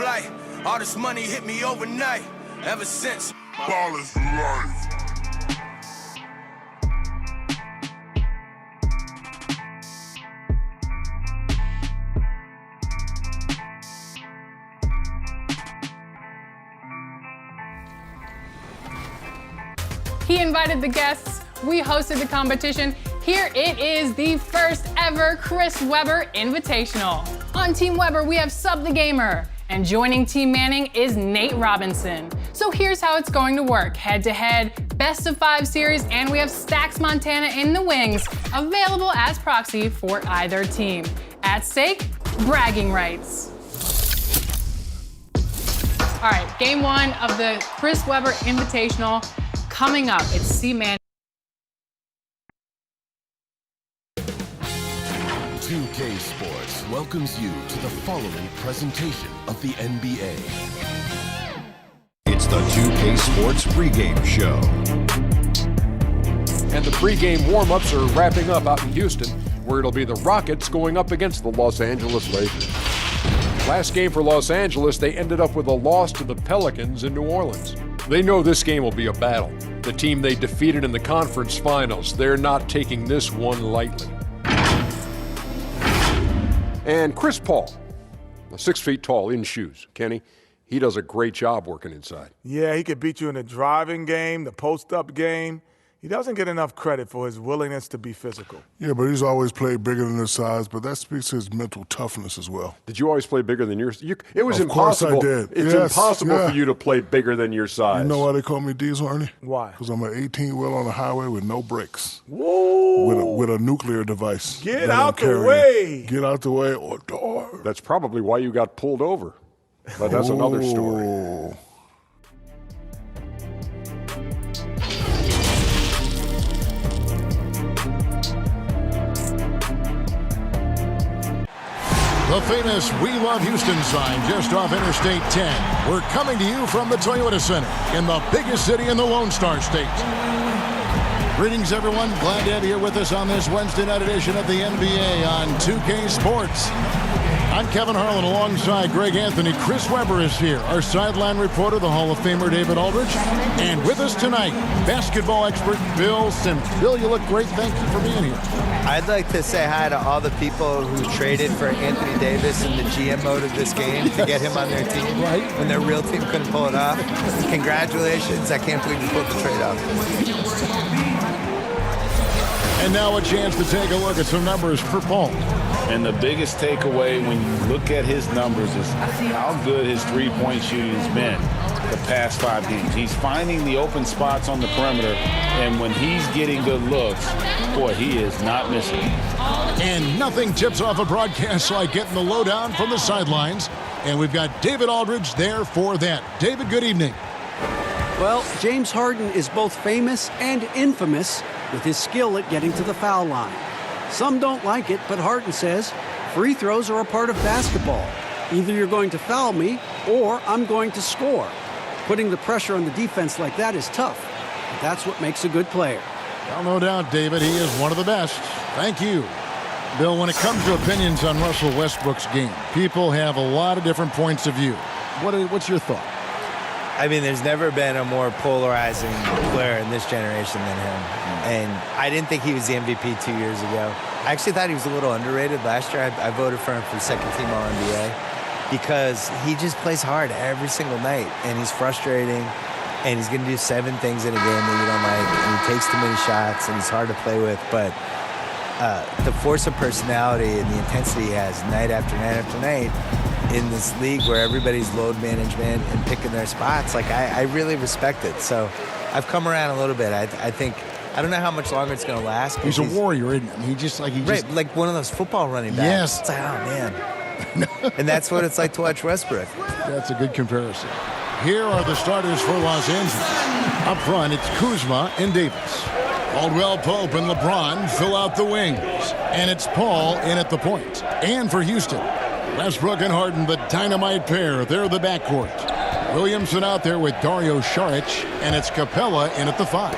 flight. All this money hit me overnight. Ever since, ball is life. He invited the guests, we hosted the competition. Here it is, the first ever Chris Webber Invitational. On Team Webber, we have Sub the Gamer, and joining Team Manning is Nate Robinson. So here's how it's going to work. Head-to-head, best-of-5 series, and we have Stacks Montana in the wings, available as proxy for either team. At stake, bragging rights. All right, game one of the Chris Webber Invitational. Coming up, it's C-Man. 2K Sports welcomes you to the following presentation of the NBA. It's the 2K Sports pregame show. And the pregame warm-ups are wrapping up out in Houston, where it'll be the Rockets going up against the Los Angeles Lakers. Last game for Los Angeles, they ended up with a loss to the Pelicans in New Orleans. They know this game will be a battle. The team they defeated in the conference finals, they're not taking this one lightly. And Chris Paul, 6 feet tall in shoes. Kenny, he does a great job working inside. Yeah, he could beat you in the driving game, the post-up game. He doesn't get enough credit for his willingness to be physical. Yeah, but he's always played bigger than his size, but that speaks to his mental toughness as well. Did you always play bigger than yours? It was Of course impossible. I did. It's Yes, impossible yeah. for you to play bigger than your size. You know why they call me Diesel, Ernie? Why? Because I'm an 18-wheel on the highway with no brakes. Whoa! With a nuclear device. Get that I'm out the carrying. way! Get out the way or die. That's probably why you got pulled over. But that's another story. Oh. The famous We Love Houston sign just off Interstate 10. We're coming to you from the Toyota Center in the biggest city in the Lone Star State. Greetings, everyone. Glad to have you here with us on this Wednesday night edition of the NBA on 2K Sports. I'm Kevin Harlan alongside Greg Anthony. Chris Webber is here, our sideline reporter, the Hall of Famer David Aldridge. And with us tonight, basketball expert Bill Simmons. Bill, you look great. Thank you for being here. I'd like to say hi to all the people who traded for Anthony Davis in the GM mode of this game to get him on their team. Right. When their real team couldn't pull it off. Congratulations. I can't believe you pulled the trade off. And now a chance to take a look at some numbers for Paul. And the biggest takeaway when you look at his numbers is how good his three-point shooting has been the past 5 games. He's finding the open spots on the perimeter, and when he's getting good looks, boy, he is not missing. And nothing tips off a broadcast like getting the lowdown from the sidelines. And we've got David Aldridge there for that. David, good evening. Well, James Harden is both famous and infamous with his skill at getting to the foul line. Some don't like it, but Harden says free throws are a part of basketball. Either you're going to foul me or I'm going to score. Putting the pressure on the defense like that is tough. But that's what makes a good player. Well, no doubt, David, he is one of the best. Thank you. Bill, when it comes to opinions on Russell Westbrook's game, people have a lot of different points of view. What's your thought? I mean, there's never been a more polarizing player in this generation than him. And I didn't think he was the MVP 2 years ago. I actually thought he was a little underrated last year. I voted for him for second team All-NBA because he just plays hard every single night. And he's frustrating. And he's going to do 7 things in a game that you don't like. And he takes too many shots. And he's hard to play with. But the force of personality and the intensity he has night after night after night in this league where everybody's load management and picking their spots, like I really respect it. So I've come around a little bit. I think I don't know how much longer it's going to last. He's a warrior, isn't he? Right, like one of those football running backs. Yes. It's like, oh man. And that's what it's like to watch Westbrook. That's a good comparison. Here are the starters for Los Angeles. Up front, it's Kuzma and Davis. Caldwell Pope and LeBron fill out the wings. And it's Paul in at the point. And for Houston, Westbrook and Harden, the dynamite pair. They're the backcourt. Williamson out there with Dario Saric, and it's Capella in at the 5.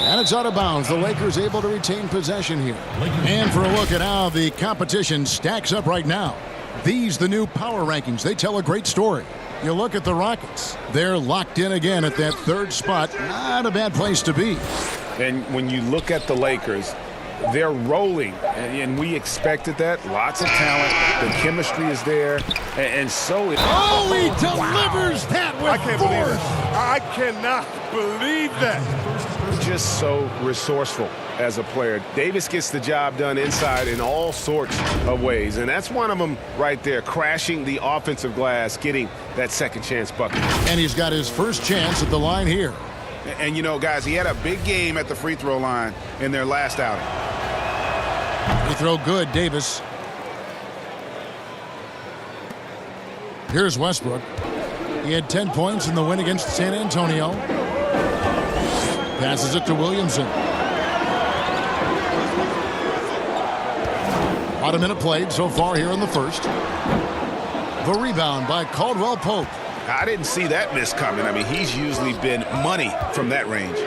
And it's out of bounds. The Lakers able to retain possession here. And for a look at how the competition stacks up right now. These the new power rankings. They tell a great story. You look at the Rockets. They're locked in again at that third spot. Not a bad place to be. And when you look at the Lakers, they're rolling, and we expected that. Lots of talent. The chemistry is there, and so it. Oh, he delivers that with I can't force. believe it. I cannot believe that. Just so resourceful as a player. Davis gets the job done inside in all sorts of ways, and that's one of them right there, crashing the offensive glass, getting that second chance bucket. And he's got his first chance at the line here. And you know, guys, he had a big game at the free throw line in their last outing. Free throw good, Davis. Here's Westbrook. He had 10 points in the win against San Antonio. Passes it to Williamson. About a minute played so far here in the first. The rebound by Caldwell Pope. I didn't see that miss coming. I mean, he's usually been money from that range.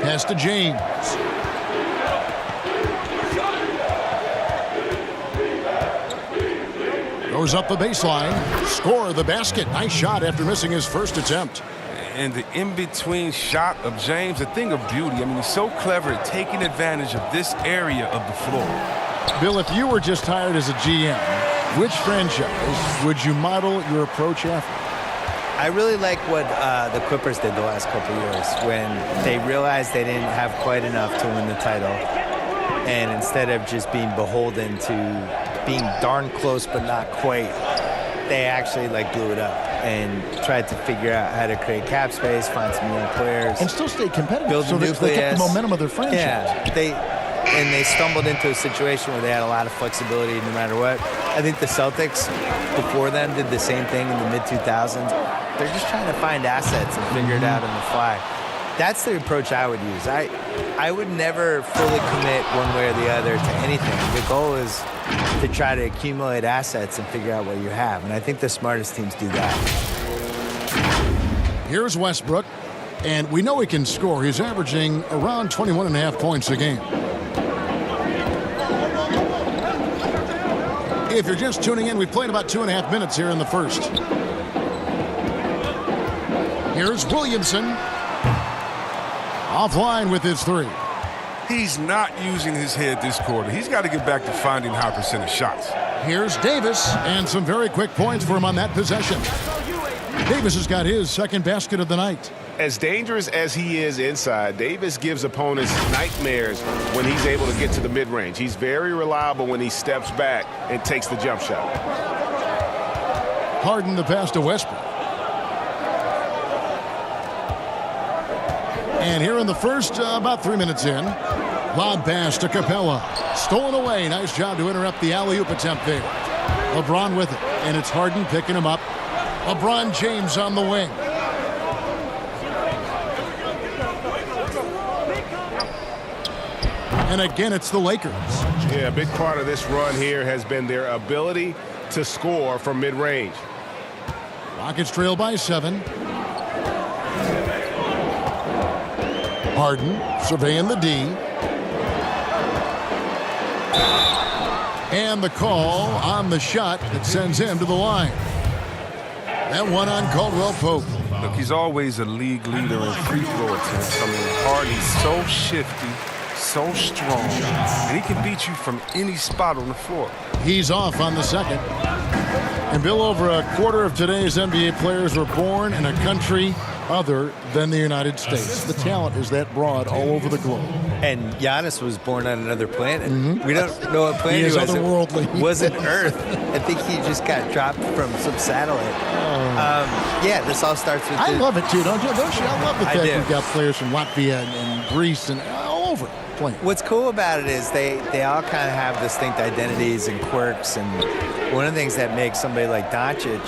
Pass to James. Goes up the baseline. Score the basket. Nice shot after missing his first attempt. And the in-between shot of James, a thing of beauty. I mean, he's so clever at taking advantage of this area of the floor. Bill, if you were just hired as a GM, which franchise would you model your approach after? I really like what the Clippers did the last couple years when they realized they didn't have quite enough to win the title. And instead of just being beholden to being darn close but not quite, they actually blew it up and tried to figure out how to create cap space, find some young players. And still stay competitive. Build so a they nucleus. kept the momentum of their franchise. Yeah, they stumbled into a situation where they had a lot of flexibility no matter what. I think the Celtics before them did the same thing in the mid-2000s. They're just trying to find assets and figure it out on the fly. That's the approach I would use. I would never fully commit one way or the other to anything. The goal is to try to accumulate assets and figure out what you have. And I think the smartest teams do that. Here's Westbrook, and we know he can score. He's averaging around 21.5 points a game. If you're just tuning in, we've played about 2.5 minutes here in the first. Here's Williamson. Offline with his three. He's not using his head this quarter. He's got to get back to finding high percentage shots. Here's Davis, and some very quick points for him on that possession. Davis has got his second basket of the night. As dangerous as he is inside, Davis gives opponents nightmares when he's able to get to the mid-range. He's very reliable when he steps back and takes the jump shot. Harden the pass to Westbrook. And here in the first, about 3 minutes in, lob pass to Capella. Stolen away. Nice job to interrupt the alley-oop attempt there. LeBron with it, and it's Harden picking him up. LeBron James on the wing. And again, it's the Lakers. Yeah, a big part of this run here has been their ability to score from mid-range. Rockets trail by 7. Harden surveying the D. And the call on the shot that sends him to the line. That one on Caldwell Pope. Look, he's always a league leader in free throw attempts. I mean, Harden's so shifty, so strong, and he can beat you from any spot on the floor. He's off on the second. And Bill, over a quarter of today's NBA players were born in a country other than the United States. The talent is that broad all over the globe. And Giannis was born on another planet. We don't know what planet he is he was. otherworldly. It wasn't Earth. I think he just got dropped from some satellite. Yeah, this all starts with. I love it too, don't you? I love the fact do. we've got players from Latvia and Greece and all over playing. What's cool about it is they all kind of have distinct identities and quirks, and one of the things that makes somebody like Doncic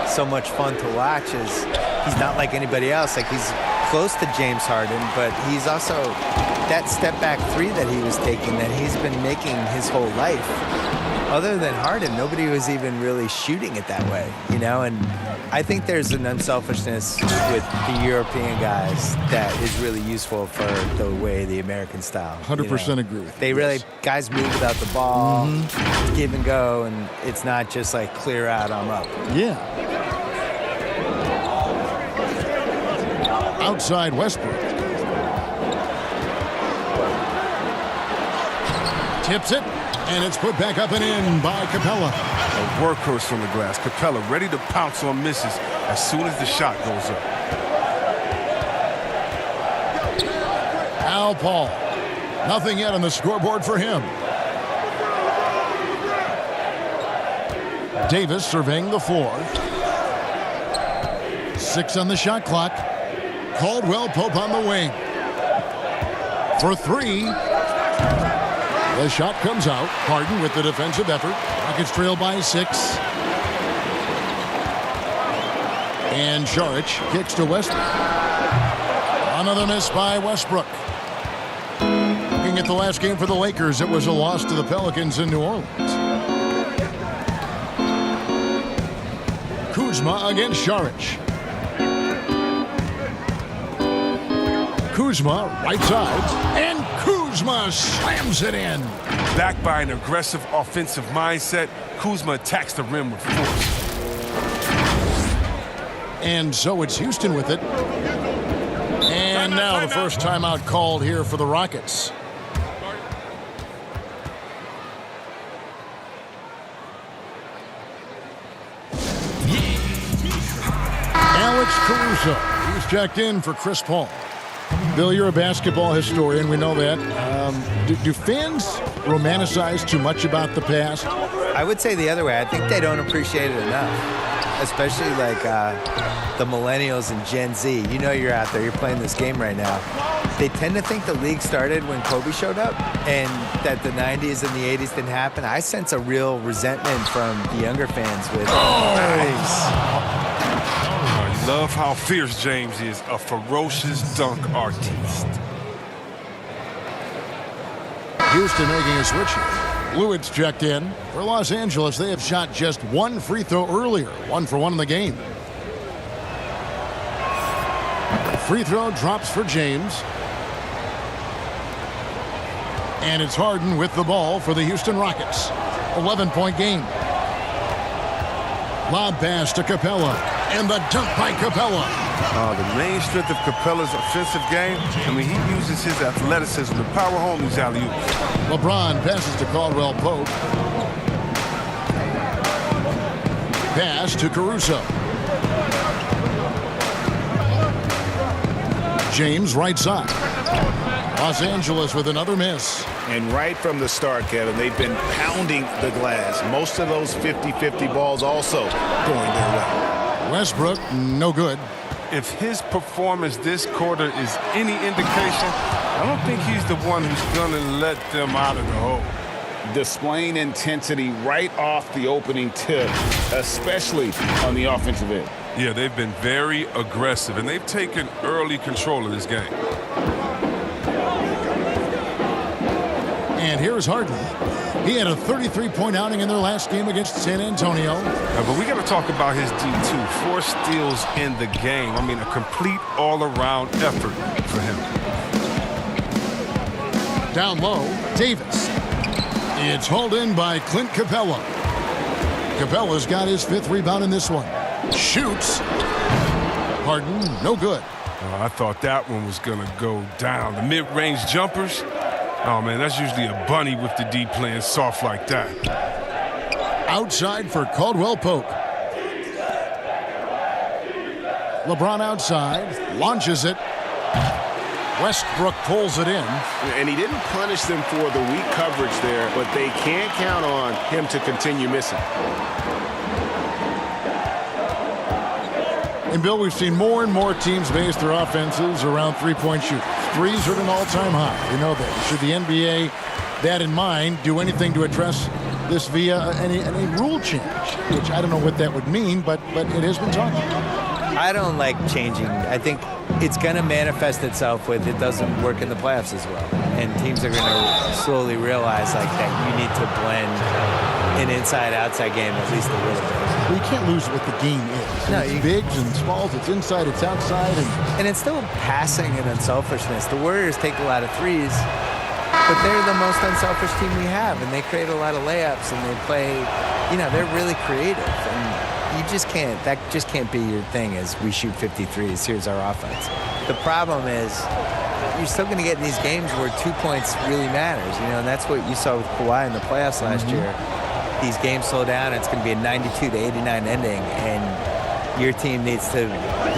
so much fun to watch is he's not like anybody else. Like, he's close to James Harden, but he's also that step back three that he was taking that he's been making his whole life. other than Harden, nobody was even really shooting it that way, you know? And I think there's an unselfishness with the European guys that is really useful for the way the American style. 100% agree with you. They really, guys move without the ball, give and go, and it's not just like clear out, I'm up. Yeah. Outside Westbrook. Tips it, and it's put back up and in by Capella. A workhorse from the glass. Capella ready to pounce on misses as soon as the shot goes up. Al Paul. Nothing yet on the scoreboard for him. Davis surveying the floor. 6 on the shot clock. Caldwell Pope on the wing. For 3. The shot comes out. Harden with the defensive effort. Rockets trail by 6. And Saric kicks to Westbrook. Another miss by Westbrook. Looking at the last game for the Lakers, it was a loss to the Pelicans in New Orleans. Kuzma against Saric. Kuzma, right side, and Kuzma slams it in. Backed by an aggressive offensive mindset, Kuzma attacks the rim with force. And so it's Houston with it. And now the first timeout called here for the Rockets. Alex Caruso. He's checked in for Chris Paul. Bill, you're a basketball historian. We know that. Do fans romanticize too much about the past? I would say the other way. I think they don't appreciate it enough, especially like the millennials and Gen Z. You know you're out there. You're playing this game right now. They tend to think the league started when Kobe showed up and that the 90s and the 80s didn't happen. I sense a real resentment from the younger fans with Nice. I love how fierce James is, a ferocious dunk artiste. Houston making a switch here. Lewitt's checked in. For Los Angeles, they have shot just 1 free throw earlier. 1 for 1 in the game. Free throw drops for James. And it's Harden with the ball for the Houston Rockets. 11-point game. Lob pass to Capella. And the dunk by Capella. The main strength of Capella's offensive game, I mean, he uses his athleticism to power home these alley-oops. LeBron passes to Caldwell Pope. Pass to Caruso. James right side. Los Angeles with another miss. And right from the start, Kevin, they've been pounding the glass. Most of those 50-50 balls also going their way. Westbrook, no good. If his performance this quarter is any indication, I don't think he's the one who's going to let them out of the hole. Displaying intensity right off the opening tip, especially on the offensive end. Yeah, they've been very aggressive, and they've taken early control of this game. And here's Harden. He had a 33-point outing in their last game against San Antonio. But we got to talk about his D2. 4 steals in the game. I mean, a complete all-around effort for him. Down low, Davis. It's hauled in by Clint Capella. Capella's got his 5th rebound in this one. Shoots. Harden, no good. I thought that one was going to go down. The mid-range jumpers. Oh, man, that's usually a bunny with the D playing soft like that. Outside for Caldwell Pope. LeBron outside, launches it. Westbrook pulls it in. And he didn't punish them for the weak coverage there, but they can't count on him to continue missing. And, Bill, we've seen more and more teams base their offenses around three-point shooters. Threes are at an all-time high. We know that. Should the NBA, that in mind, do anything to address this via any rule change? Which I don't know what that would mean, but it has been talked about. I don't like changing. I think it's going to manifest itself with it doesn't work in the playoffs as well. And teams are going to slowly realize like that you need to blend an inside-outside game at least a little bit. Well, you can't lose what the game is. No, it's bigs and smalls, it's inside, it's outside. And it's still passing and unselfishness. The Warriors take a lot of threes, but they're the most unselfish team we have, and they create a lot of layups, and they play, they're really creative. And that just can't be your thing is we shoot 53s, here's our offense. The problem is you're still going to get in these games where 2 points really matters, and that's what you saw with Kawhi in the playoffs last year. These games slow down, it's going to be a 92-89 ending, and your team needs to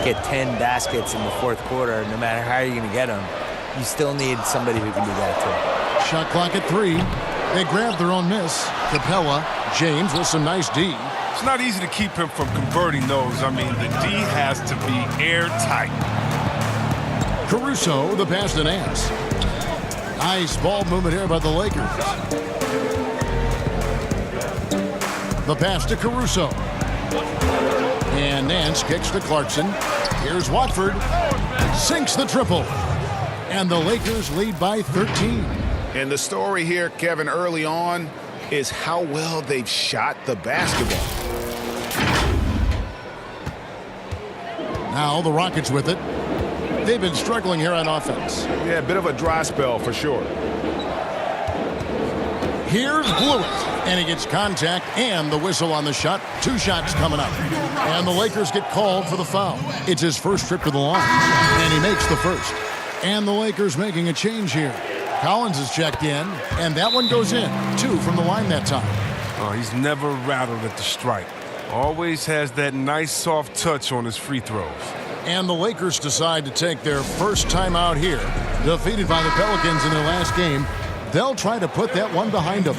get 10 baskets in the fourth quarter. No matter how you're going to get them, you still need somebody who can do that too. Shot clock at 3. They grab their own miss. Capella, James with some nice D. It's not easy to keep him from converting those. I mean, the D has to be airtight. Caruso, the pass to Nance. Nice ball movement here by the Lakers. The pass to Caruso. And Nance kicks to Clarkson. Here's Watford. Sinks the triple. And the Lakers lead by 13. And the story here, Kevin, early on is how well they've shot the basketball. Now the Rockets with it. They've been struggling here on offense. Yeah, a bit of a dry spell for sure. Here's Blewett. And he gets contact and the whistle on the shot. 2 shots coming up. And the Lakers get called for the foul. It's his first trip to the line. And he makes the first. And the Lakers making a change here. Collins is checked in. And that one goes in. 2 from the line that time. Oh, he's never rattled at the stripe. Always has that nice soft touch on his free throws. And the Lakers decide to take their first time out here. Defeated by the Pelicans in their last game. They'll try to put that one behind them.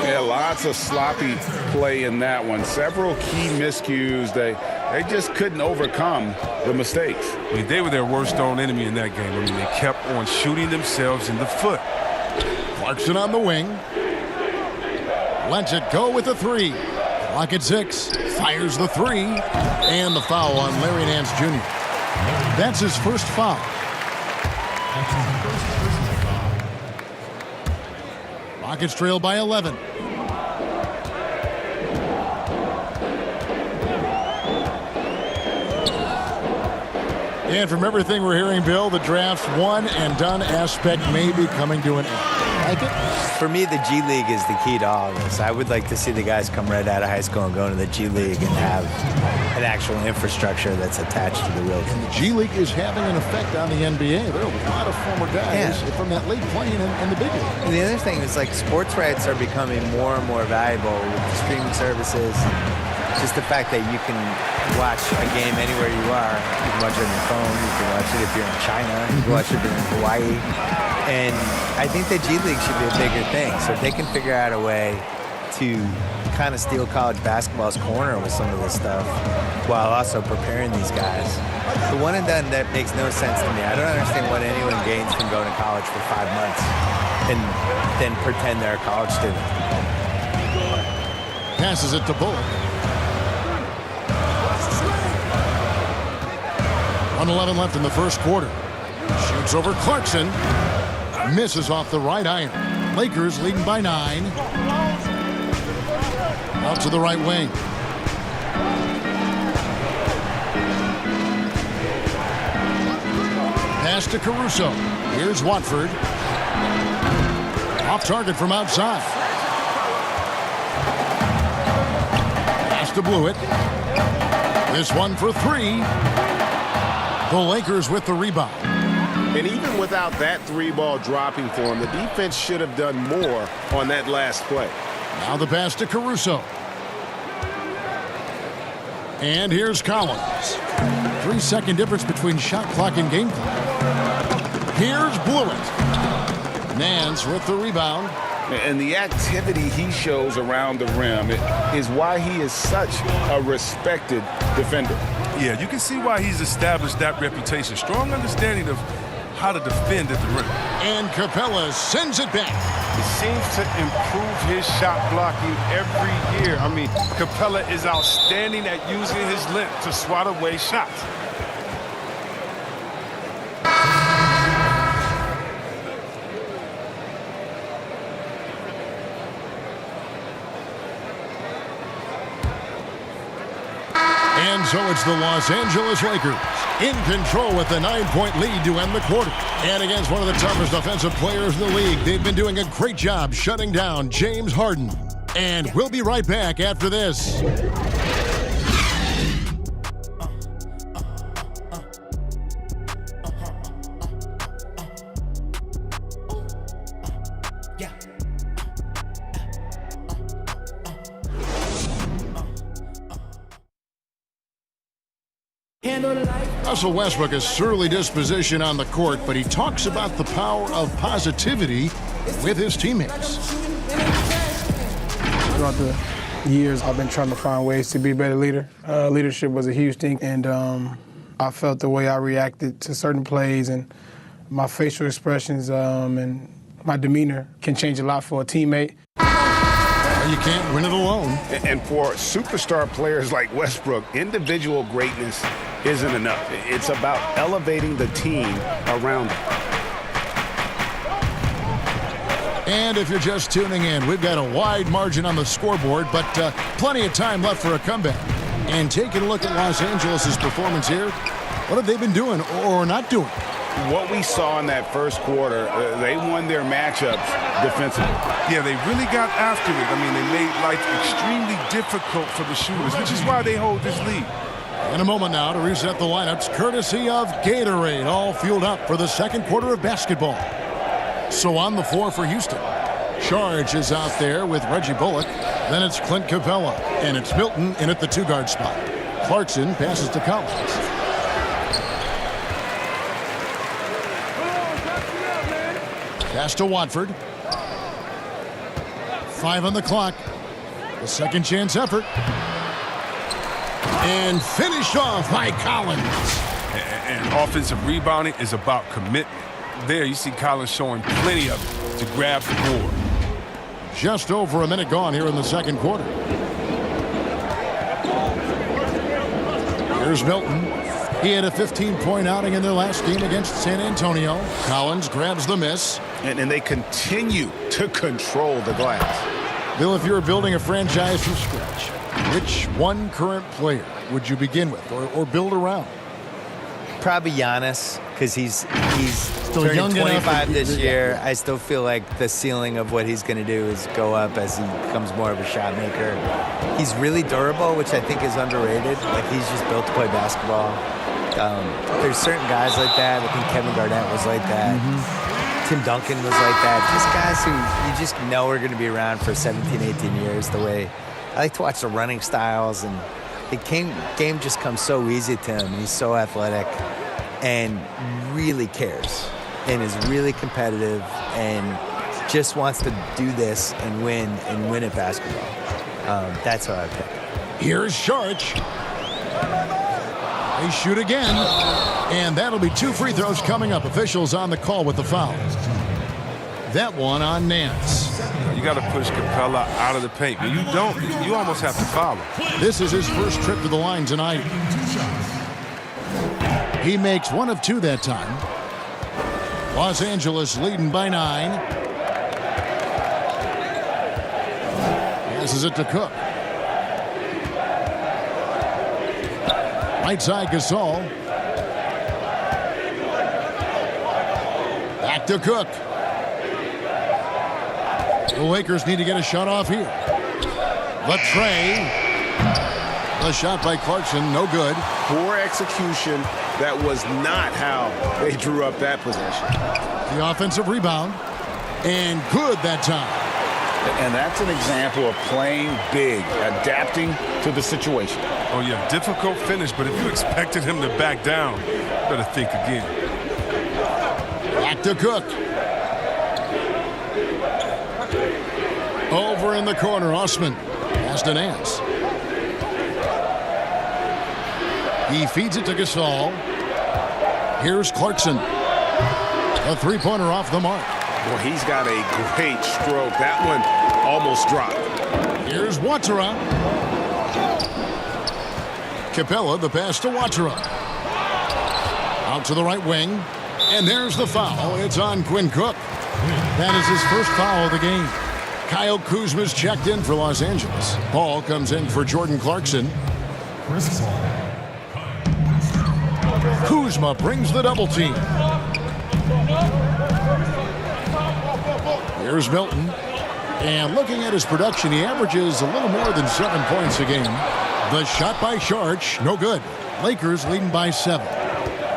Yeah, lots of sloppy play in that one. Several key miscues. They just couldn't overcome the mistakes. I mean, they were their worst own enemy in that game. I mean, they kept on shooting themselves in the foot. Clarkson on the wing. Lets it go with the 3. Clock at 6. Fires the 3. And the foul on Larry Nance Jr. That's his first foul. Rockets trail by 11. And from everything we're hearing, Bill, the draft's one and done aspect may be coming to an end. Like it? For me, the G League is the key to all of this. I would like to see the guys come right out of high school and go into the G League and have an actual infrastructure that's attached to the real team. The G League is having an effect on the NBA. There are a lot of former guys from that league playing in the big league. And the other thing is, like, sports rights are becoming more and more valuable with the streaming services. Just the fact that you can watch a game anywhere you are. You can watch it on your phone. You can watch it if you're in China. You can watch it if you're in Hawaii. And I think the G League should be a bigger thing. So if they can figure out a way to kind of steal college basketball's corner with some of this stuff while also preparing these guys. The one and done, that makes no sense to me. I don't understand what anyone gains from going to college for 5 months and then pretend they're a college student. Passes it to Bullock. 1:11 left in the first quarter. Shoots over Clarkson. Misses off the right iron. Lakers leading by 9. Out to the right wing. Pass to Caruso. Here's Watford. Off target from outside. Pass to Blewett. This one for 3. The Lakers with the rebound. And even without that 3-ball dropping for him, the defense should have done more on that last play. Now the pass to Caruso. And here's Collins. 3-second difference between shot clock and game clock. Here's Blewett. Nance with the rebound. And the activity he shows around the rim is why he is such a respected defender. Yeah, you can see why he's established that reputation. Strong understanding of how to defend at the rim. And Capella sends it back. He seems to improve his shot blocking every year. I mean, Capella is outstanding at using his length to swat away shots. And so it's the Los Angeles Lakers in control with the 9-point lead to end the quarter. And against one of the toughest offensive players in the league, they've been doing a great job shutting down James Harden. And we'll be right back after this. Russell Westbrook has surly disposition on the court, but he talks about the power of positivity with his teammates. Throughout the years, I've been trying to find ways to be a better leader. Leadership was a huge thing, and I felt the way I reacted to certain plays and my facial expressions and my demeanor can change a lot for a teammate. You can't win it alone. And for superstar players like Westbrook, individual greatness isn't enough. It's about elevating the team around him. And if you're just tuning in, we've got a wide margin on the scoreboard, but plenty of time left for a comeback. And taking a look at Los Angeles' performance here, what have they been doing or not doing? What we saw in that first quarter, they won their matchups defensively. Yeah, they really got after it. I mean, they made life extremely difficult for the shooters, which is why they hold this lead. In a moment now to reset the lineups, courtesy of Gatorade, all fueled up for the second quarter of basketball. So on the floor for Houston, Charge is out there with Reggie Bullock. Then it's Clint Capella, and it's Milton in at the two-guard spot. Clarkson passes to Collins. Pass to Watford. 5 on the clock. The second chance effort. And finished off by Collins. And offensive rebounding is about commitment. There you see Collins showing plenty of it to grab the board. Just over a minute gone here in the second quarter. Here's Milton. He had a 15-point outing in their last game against San Antonio. Collins grabs the miss. And they continue to control the glass. Bill, if you were building a franchise from scratch, which one current player would you begin with or build around? Probably Giannis, because he's still turning young 25 this year. I still feel like the ceiling of what he's going to do is go up as he becomes more of a shot maker. He's really durable, which I think is underrated. Like, he's just built to play basketball. There's certain guys like that. I think Kevin Garnett was like that. Tim Duncan was like that. Just guys who you just know are going to be around for 17, 18 years. The way I like to watch the running styles, and the game just comes so easy to him. He's so athletic and really cares and is really competitive and just wants to do this and win at basketball. That's how I pick. Here's Sharch. They shoot again, and that'll be 2 free throws coming up. Officials on the call with the foul. That one on Nance. You got to push Capella out of the paint. When you don't, you almost have to foul him. This is his first trip to the line tonight. He makes 1 of 2 that time. Los Angeles leading by 9. Passes it to Cook. Right side, Gasol. Back to Cook. The Lakers need to get a shot off here. The tray. The shot by Clarkson, no good. Poor execution. That was not how they drew up that possession. The offensive rebound. And good that time. And that's an example of playing big, adapting to the situation. Oh, yeah, difficult finish, but if you expected him to back down, you better think again. Back to Cook. Over in the corner, Osman. Pass to Nance. He feeds it to Gasol. Here's Clarkson. A three-pointer off the mark. Well, he's got a great stroke. That one almost dropped. Here's Watara. Capella, the pass to Watara. Out to the right wing. And there's the foul. It's on Quinn Cook. That is his first foul of the game. Kyle Kuzma's checked in for Los Angeles. Ball comes in for Jordan Clarkson. Kuzma brings the double team. Here's Milton. And looking at his production, he averages a little more than 7 points a game. The shot by Sharch, no good. Lakers leading by 7.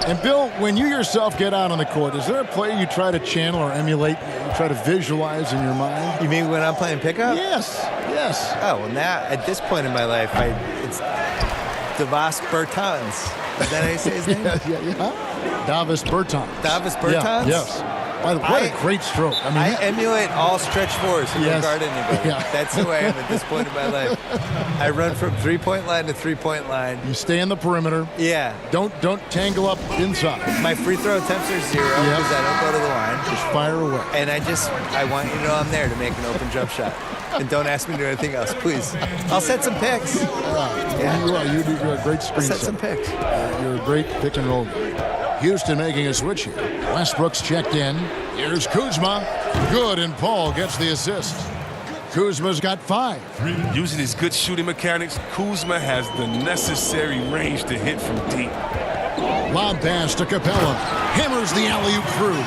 And Bill, when you yourself get out on the court, is there a play you try to channel or emulate, you try to visualize in your mind? You mean when I'm playing pickup? Yes, yes. Oh, well now, at this point in my life, it's Davis Bertans. Is that how you say his name? Yeah. Davis Bertans. Davis Bertans? Yeah, yes. By the way, what a great stroke. I emulate all stretch fours to guard anybody. Yeah. That's who I am at this point in my life. I run from three-point line to three-point line. You stay in the perimeter. Yeah. Don't tangle up inside. My free throw attempts are 0 because I don't go to the line. Just fire away. And I want you to know I'm there to make an open jump shot. And don't ask me to do anything else, please. I'll set some picks. You're a great screen I'll set some picks. You're a great pick and roll. Houston making a switch here. Westbrook's checked in. Here's Kuzma. Good, and Paul gets the assist. Kuzma's got 5. Using his good shooting mechanics, Kuzma has the necessary range to hit from deep. Lob pass to Capella. Hammers the alley-oop through.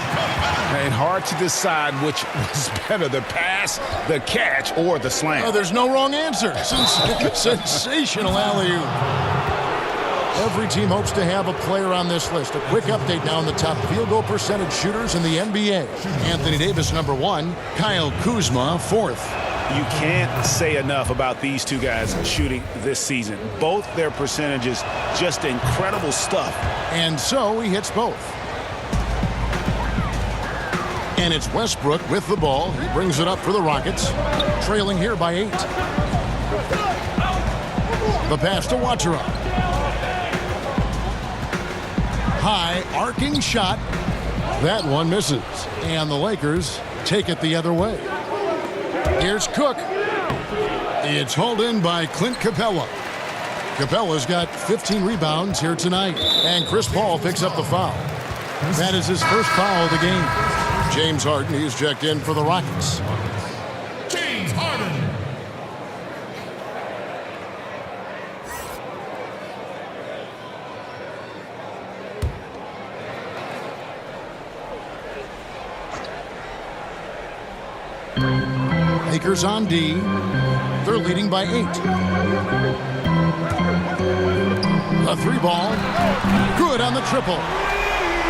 And hard to decide which was better, the pass, the catch, or the slam. Oh, there's no wrong answer. Sensational alley-oop. Every team hopes to have a player on this list. A quick update now on the top field goal percentage shooters in the NBA. Anthony Davis, number 1. Kyle Kuzma, 4th. You can't say enough about these two guys shooting this season. Both their percentages, just incredible stuff. And so he hits both. And it's Westbrook with the ball. He brings it up for the Rockets, trailing here by 8. The pass to Watera. High arcing shot. That one misses. And the Lakers take it the other way. Here's Cook. It's hauled in by Clint Capella. Capella's got 15 rebounds here tonight. And Chris Paul picks up the foul. That is his first foul of the game. James Harden, he's checked in for the Rockets. James Harden. Lakers on D. They're leading by 8. A 3-ball. Good on the triple.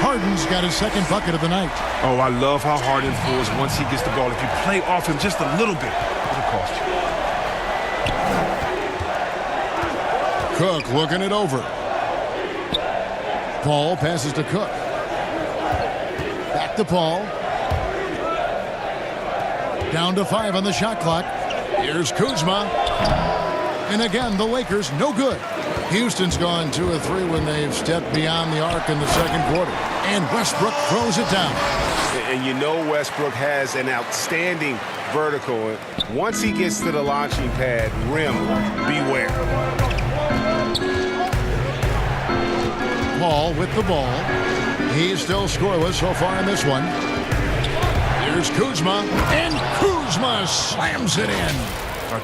Harden's got his second bucket of the night. Oh, I love how Harden falls once he gets the ball. If you play off him just a little bit, it'll cost you. Cook looking it over. Paul passes to Cook. Back to Paul. Down to 5 on the shot clock. Here's Kuzma. And again, the Lakers no good. Houston's gone 2 of 3 when they've stepped beyond the arc in the second quarter. And Westbrook throws it down. And you know Westbrook has an outstanding vertical. Once he gets to the launching pad, rim, beware. Paul with the ball. He's still scoreless so far in this one. Here's Kuzma, and Kuzma slams it in.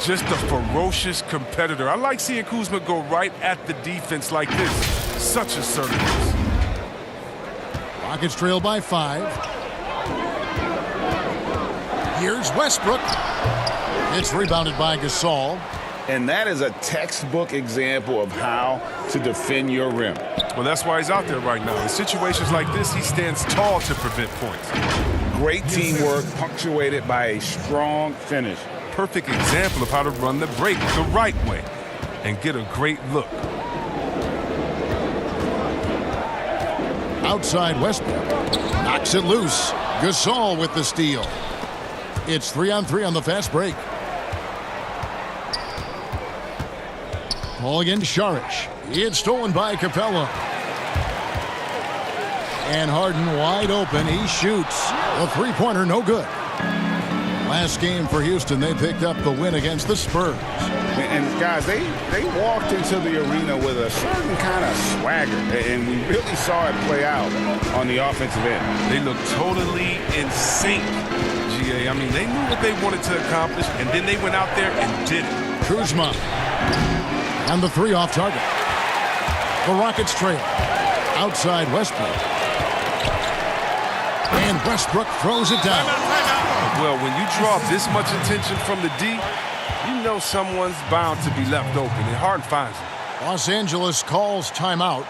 Just a ferocious competitor. I like seeing Kuzma go right at the defense like this. Such assertiveness. Rockets trail by 5. Here's Westbrook. It's rebounded by Gasol. And that is a textbook example of how to defend your rim. Well, that's why he's out there right now. In situations like this, he stands tall to prevent points. Great teamwork punctuated by a strong finish. Perfect example of how to run the break the right way and get a great look. Outside Westbrook. Knocks it loose. Gasol with the steal. It's 3-on-3 on the fast break. Ball again to Saric. It's stolen by Capella. And Harden wide open. He shoots. A 3-pointer, no good. Last game for Houston, they picked up the win against the Spurs. And guys, they walked into the arena with a certain kind of swagger. And we really saw it play out on the offensive end. They looked totally in sync, GA. I mean, they knew what they wanted to accomplish, and then they went out there and did it. Kuzma. And the 3 off target. The Rockets trail. Outside Westbrook. And Westbrook throws it down. Well, when you draw this much attention from the D, you know someone's bound to be left open, and Harden finds it. Los Angeles calls timeout.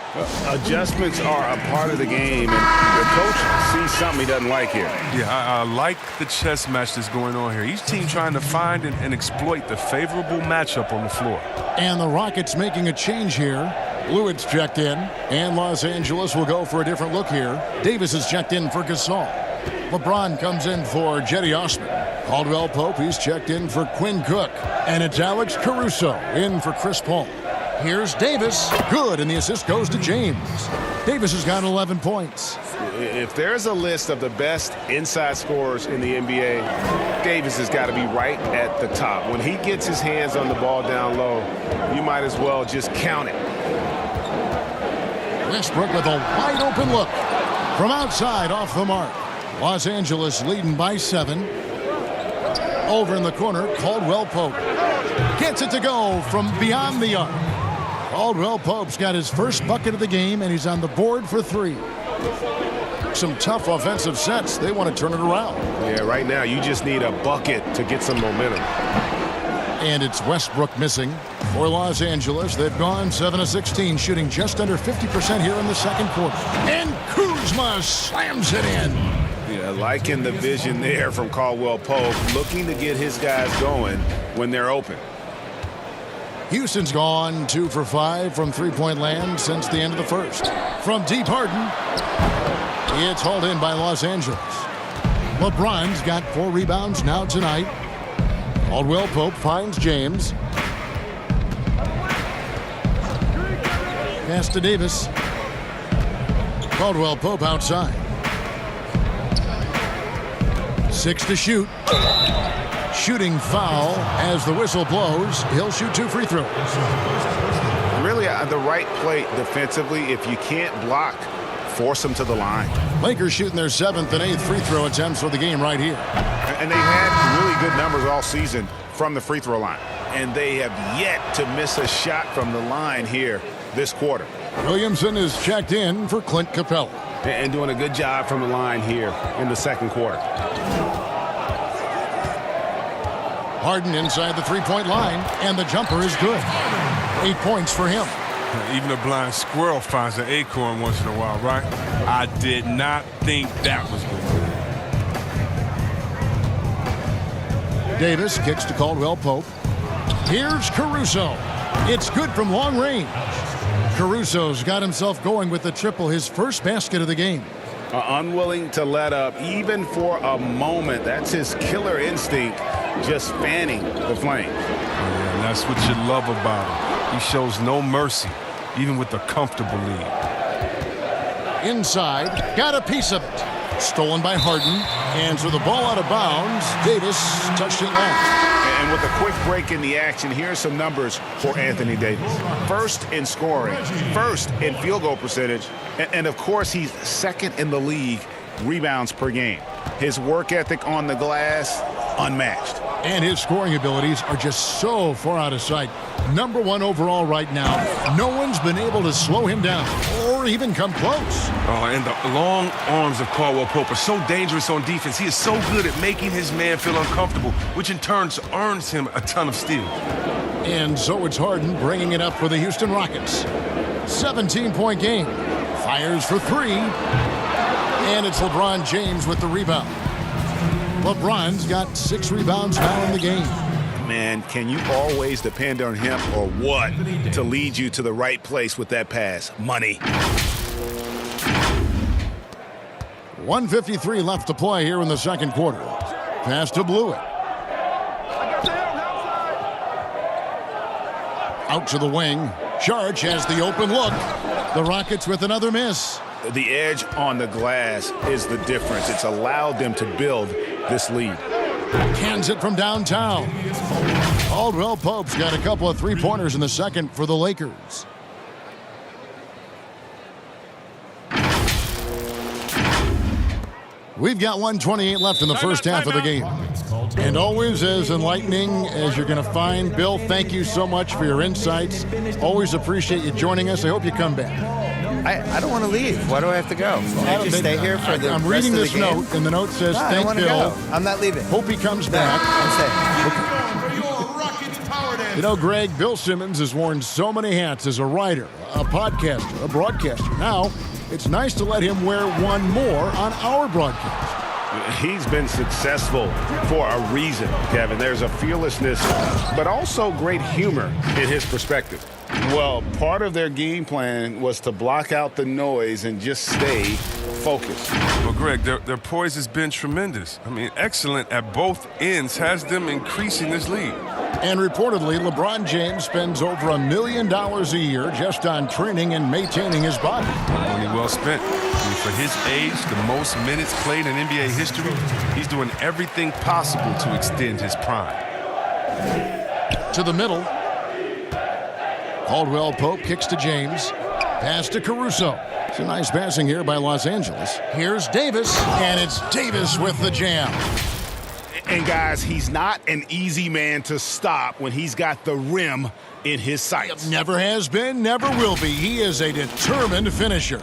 Adjustments are a part of the game, and the coach sees something he doesn't like here. Yeah, I like the chess match that's going on here. Each team trying to find and exploit the favorable matchup on the floor. And the Rockets making a change here. Lewitt's checked in, and Los Angeles will go for a different look here. Davis is checked in for Gasol. LeBron comes in for Jetty Osman. Caldwell Pope, he's checked in for Quinn Cook. And it's Alex Caruso in for Chris Paul. Here's Davis. Good, and the assist goes to James. Davis has got 11 points. If there's a list of the best inside scorers in the NBA, Davis has got to be right at the top. When he gets his hands on the ball down low, you might as well just count it. Westbrook with a wide open look. From outside, off the mark. Los Angeles leading by 7. Over in the corner, Caldwell Pope. Gets it to go from beyond the arc. Caldwell Pope's got his first bucket of the game, and he's on the board for 3. Some tough offensive sets. They want to turn it around. Yeah, right now you just need a bucket to get some momentum. And it's Westbrook missing for Los Angeles. They've gone 7 of 16, shooting just under 50% here in the second quarter. And Kuzma slams it in. Yeah, liking the vision there from Caldwell Pope, looking to get his guys going when they're open. Houston's gone 2 for 5 from three-point land since the end of the first. From deep, Harden. It's hauled in by Los Angeles. LeBron's got 4 rebounds now tonight. Caldwell Pope finds James. Pass to Davis. Caldwell Pope outside. 6 to shoot. Shooting foul as the whistle blows. He'll shoot 2 free throws. Really the right play defensively. If you can't block, force them to the line. Lakers shooting their 7th and 8th free throw attempts for the game right here. And they've had really good numbers all season from the free throw line. And they have yet to miss a shot from the line here this quarter. Williamson is checked in for Clint Capella. And doing a good job from the line here in the second quarter. Harden inside the three-point line, and the jumper is good. 8 points for him. Even a blind squirrel finds an acorn once in a while, right? I did not think that was good. Davis kicks to Caldwell Pope. Here's Caruso. It's good from long range. Caruso's got himself going with the triple, his first basket of the game. Unwilling to let up, even for a moment. That's his killer instinct, just fanning the flames. And that's what you love about him. He shows no mercy, even with a comfortable lead. Inside, got a piece of it. Stolen by Harden, and so the ball out of bounds. Davis touched it last. And with a quick break in the action, here's some numbers for Anthony Davis. First in scoring, first in field goal percentage, and of course he's second in the league rebounds per game. His work ethic on the glass, unmatched. And his scoring abilities are just so far out of sight. Number 1 overall right now. No one's been able to slow him down or even come close. And the long arms of Caldwell Pope are so dangerous on defense. He is so good at making his man feel uncomfortable, which in turn earns him a ton of steals. And so it's Harden bringing it up for the Houston Rockets. 17-point game. Fires for 3. And it's LeBron James with the rebound. LeBron's got 6 rebounds now in the game. Man, can you always depend on him or what to lead you to the right place with that pass? Money. 1:53 left to play here in the second quarter. Pass to Blewett. Out to the wing. Charge has the open look. The Rockets with another miss. The edge on the glass is the difference. It's allowed them to build this lead. Cans it from downtown. Caldwell Pope's got a couple of three-pointers in the second for the Lakers. We've got 1:28 left in the first half of the game. And always as enlightening as you're going to find. Bill, thank you so much for your insights. Always appreciate you joining us. I hope you come back. I don't want to leave. Why do I have to go? Can I just stay here for the I'm rest reading of the this game? note, and the note says, I thank want to Bill. go. I'm not leaving. Hope he comes back. I'm staying. You know, Greg, Bill Simmons has worn so many hats as a writer, a podcaster, a broadcaster. Now, it's nice to let him wear one more on our broadcast. He's been successful for a reason, Kevin. There's a fearlessness, but also great humor in his perspective. Well, part of their game plan was to block out the noise and just stay focused. Well, Greg, their poise has been tremendous. I mean, excellent at both ends, has them increasing this lead. And reportedly, LeBron James spends over $1 million a year just on training and maintaining his body. Money well spent. I mean, for his age, the most minutes played in NBA history, he's doing everything possible to extend his prime. To the middle. Caldwell Pope kicks to James. Pass to Caruso. It's a nice passing here by Los Angeles. Here's Davis, and it's Davis with the jam. And guys, he's not an easy man to stop when he's got the rim in his sights. Never has been, never will be. He is a determined finisher.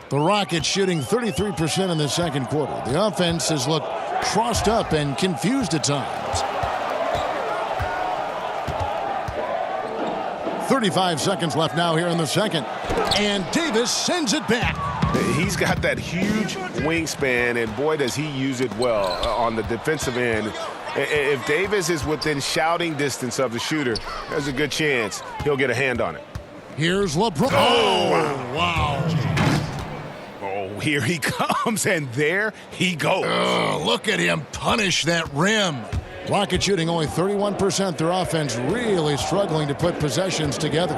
The Rockets shooting 33% in the second quarter. The offense has looked crossed up and confused at times. 35 seconds left now here in the second. And Davis sends it back. He's got that huge wingspan, and boy, does he use it well on the defensive end. If Davis is within shouting distance of the shooter, there's a good chance he'll get a hand on it. Here's LeBron. Oh, wow. Oh, here he comes, and there he goes. Look at him punish that rim. Rocket shooting only 31%. Their offense really struggling to put possessions together.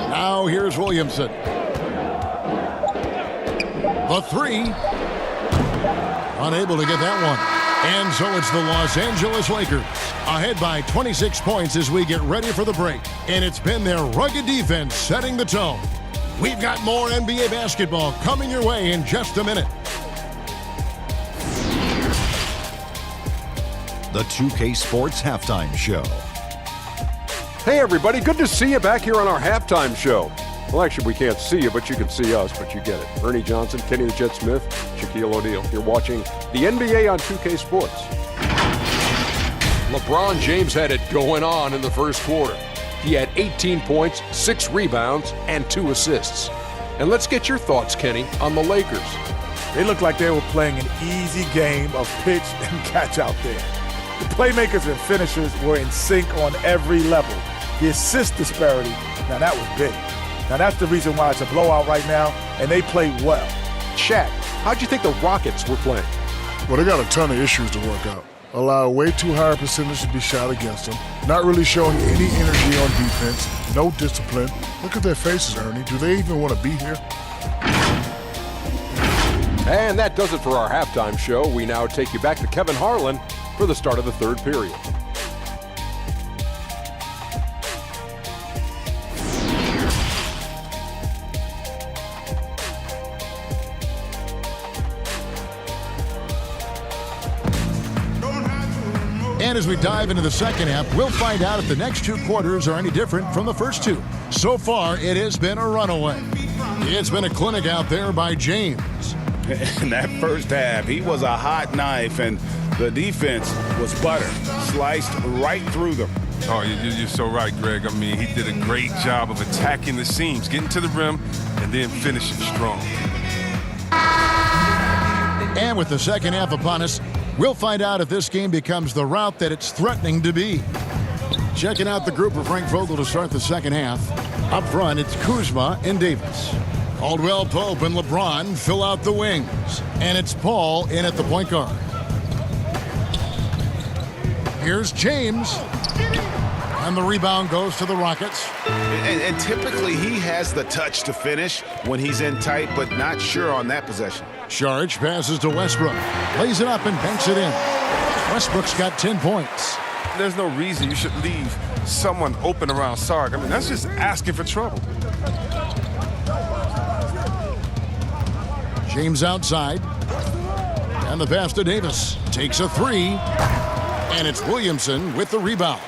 Now here's Williamson. The three. Unable to get that one. And so it's the Los Angeles Lakers ahead by 26 points as we get ready for the break. And it's been their rugged defense setting the tone. We've got more NBA basketball coming your way in just a minute. The 2K Sports Halftime Show. Hey, everybody. Good to see you back here on our halftime show. Well, actually, we can't see you, but you can see us, but you get it. Ernie Johnson, Kenny the Jet Smith, Shaquille O'Neal. You're watching the NBA on 2K Sports. LeBron James had it going on in the first quarter. He had 18 points, 6 rebounds, and 2 assists. And let's get your thoughts, Kenny, on the Lakers. They looked like they were playing an easy game of pitch and catch out there. The playmakers and finishers were in sync on every level. The assist disparity, now that was big. Now that's the reason why it's a blowout right now, and they played well. Shaq, how'd you think the Rockets were playing? Well, they got a ton of issues to work out. Allow way too high a percentage to be shot against them. Not really showing any energy on defense. No discipline. Look at their faces, Ernie. Do they even want to be here? And that does it for our halftime show. We now take you back to Kevin Harlan for the start of the third period. And as we dive into the second half, we'll find out if the next 2 quarters are any different from the first 2. So far, it has been a runaway. It's been a clinic out there by James. In that first half, he was a hot knife, and the defense was butter, sliced right through them. Oh, you're so right, Greg. I mean, he did a great job of attacking the seams, getting to the rim, and then finishing strong. And with the second half upon us, we'll find out if this game becomes the route that it's threatening to be. Checking out the group of Frank Vogel to start the second half. Up front, it's Kuzma and Davis. Caldwell Pope and LeBron fill out the wings. And it's Paul in at the point guard. Here's James. And the rebound goes to the Rockets. And typically he has the touch to finish when he's in tight, but not sure on that possession. Saric passes to Westbrook. Lays it up and banks it in. Westbrook's got 10 points. There's no reason you should leave someone open around Sark. I mean, that's just asking for trouble. James outside. And the pass to Davis. Takes a three. And it's Williamson with the rebound.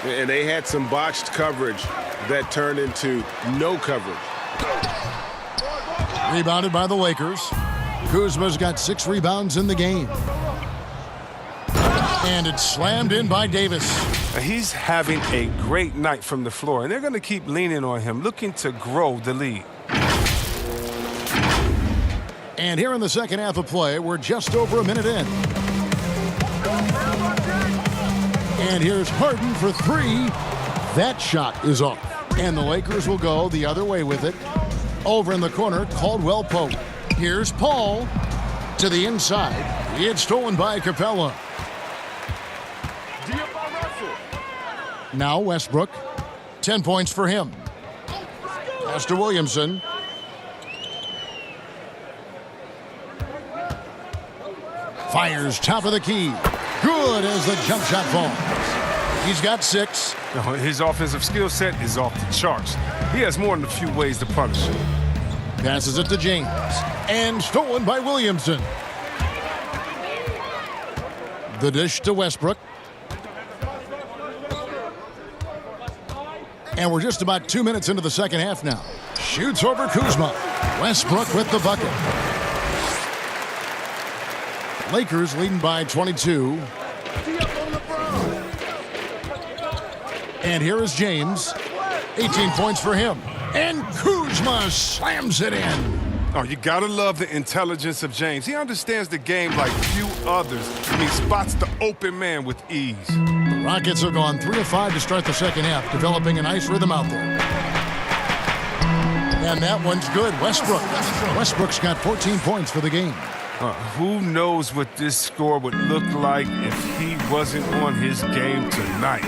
And they had some botched coverage that turned into no coverage. Rebounded by the Lakers. Kuzma's got 6 rebounds in the game. And it's slammed in by Davis. He's having a great night from the floor, and they're going to keep leaning on him, looking to grow the lead. And here in the second half of play, we're just over a minute in. And here's Harden for 3. That shot is off. And the Lakers will go the other way with it. Over in the corner, Caldwell Pope. Here's Paul to the inside. It's stolen by Capella. Now Westbrook. 10 points for him. Pass to Williamson. Fires top of the key. Good as the jump shot falls. He's got 6. His offensive skill set is off the charts. He has more than a few ways to punish him. Passes it to James. And stolen by Williamson. The dish to Westbrook. And we're just about 2 minutes into the second half now. Shoots over Kuzma. Westbrook with the bucket. Lakers leading by 22. And here is James. 18 points for him. And Kuzma slams it in. Oh, you gotta love the intelligence of James. He understands the game like few others. He spots the open man with ease. The Rockets have gone 3 of 5 to start the second half, developing a nice rhythm out there. And that one's good. Westbrook's got 14 points for the game. Who knows what this score would look like if he wasn't on his game tonight.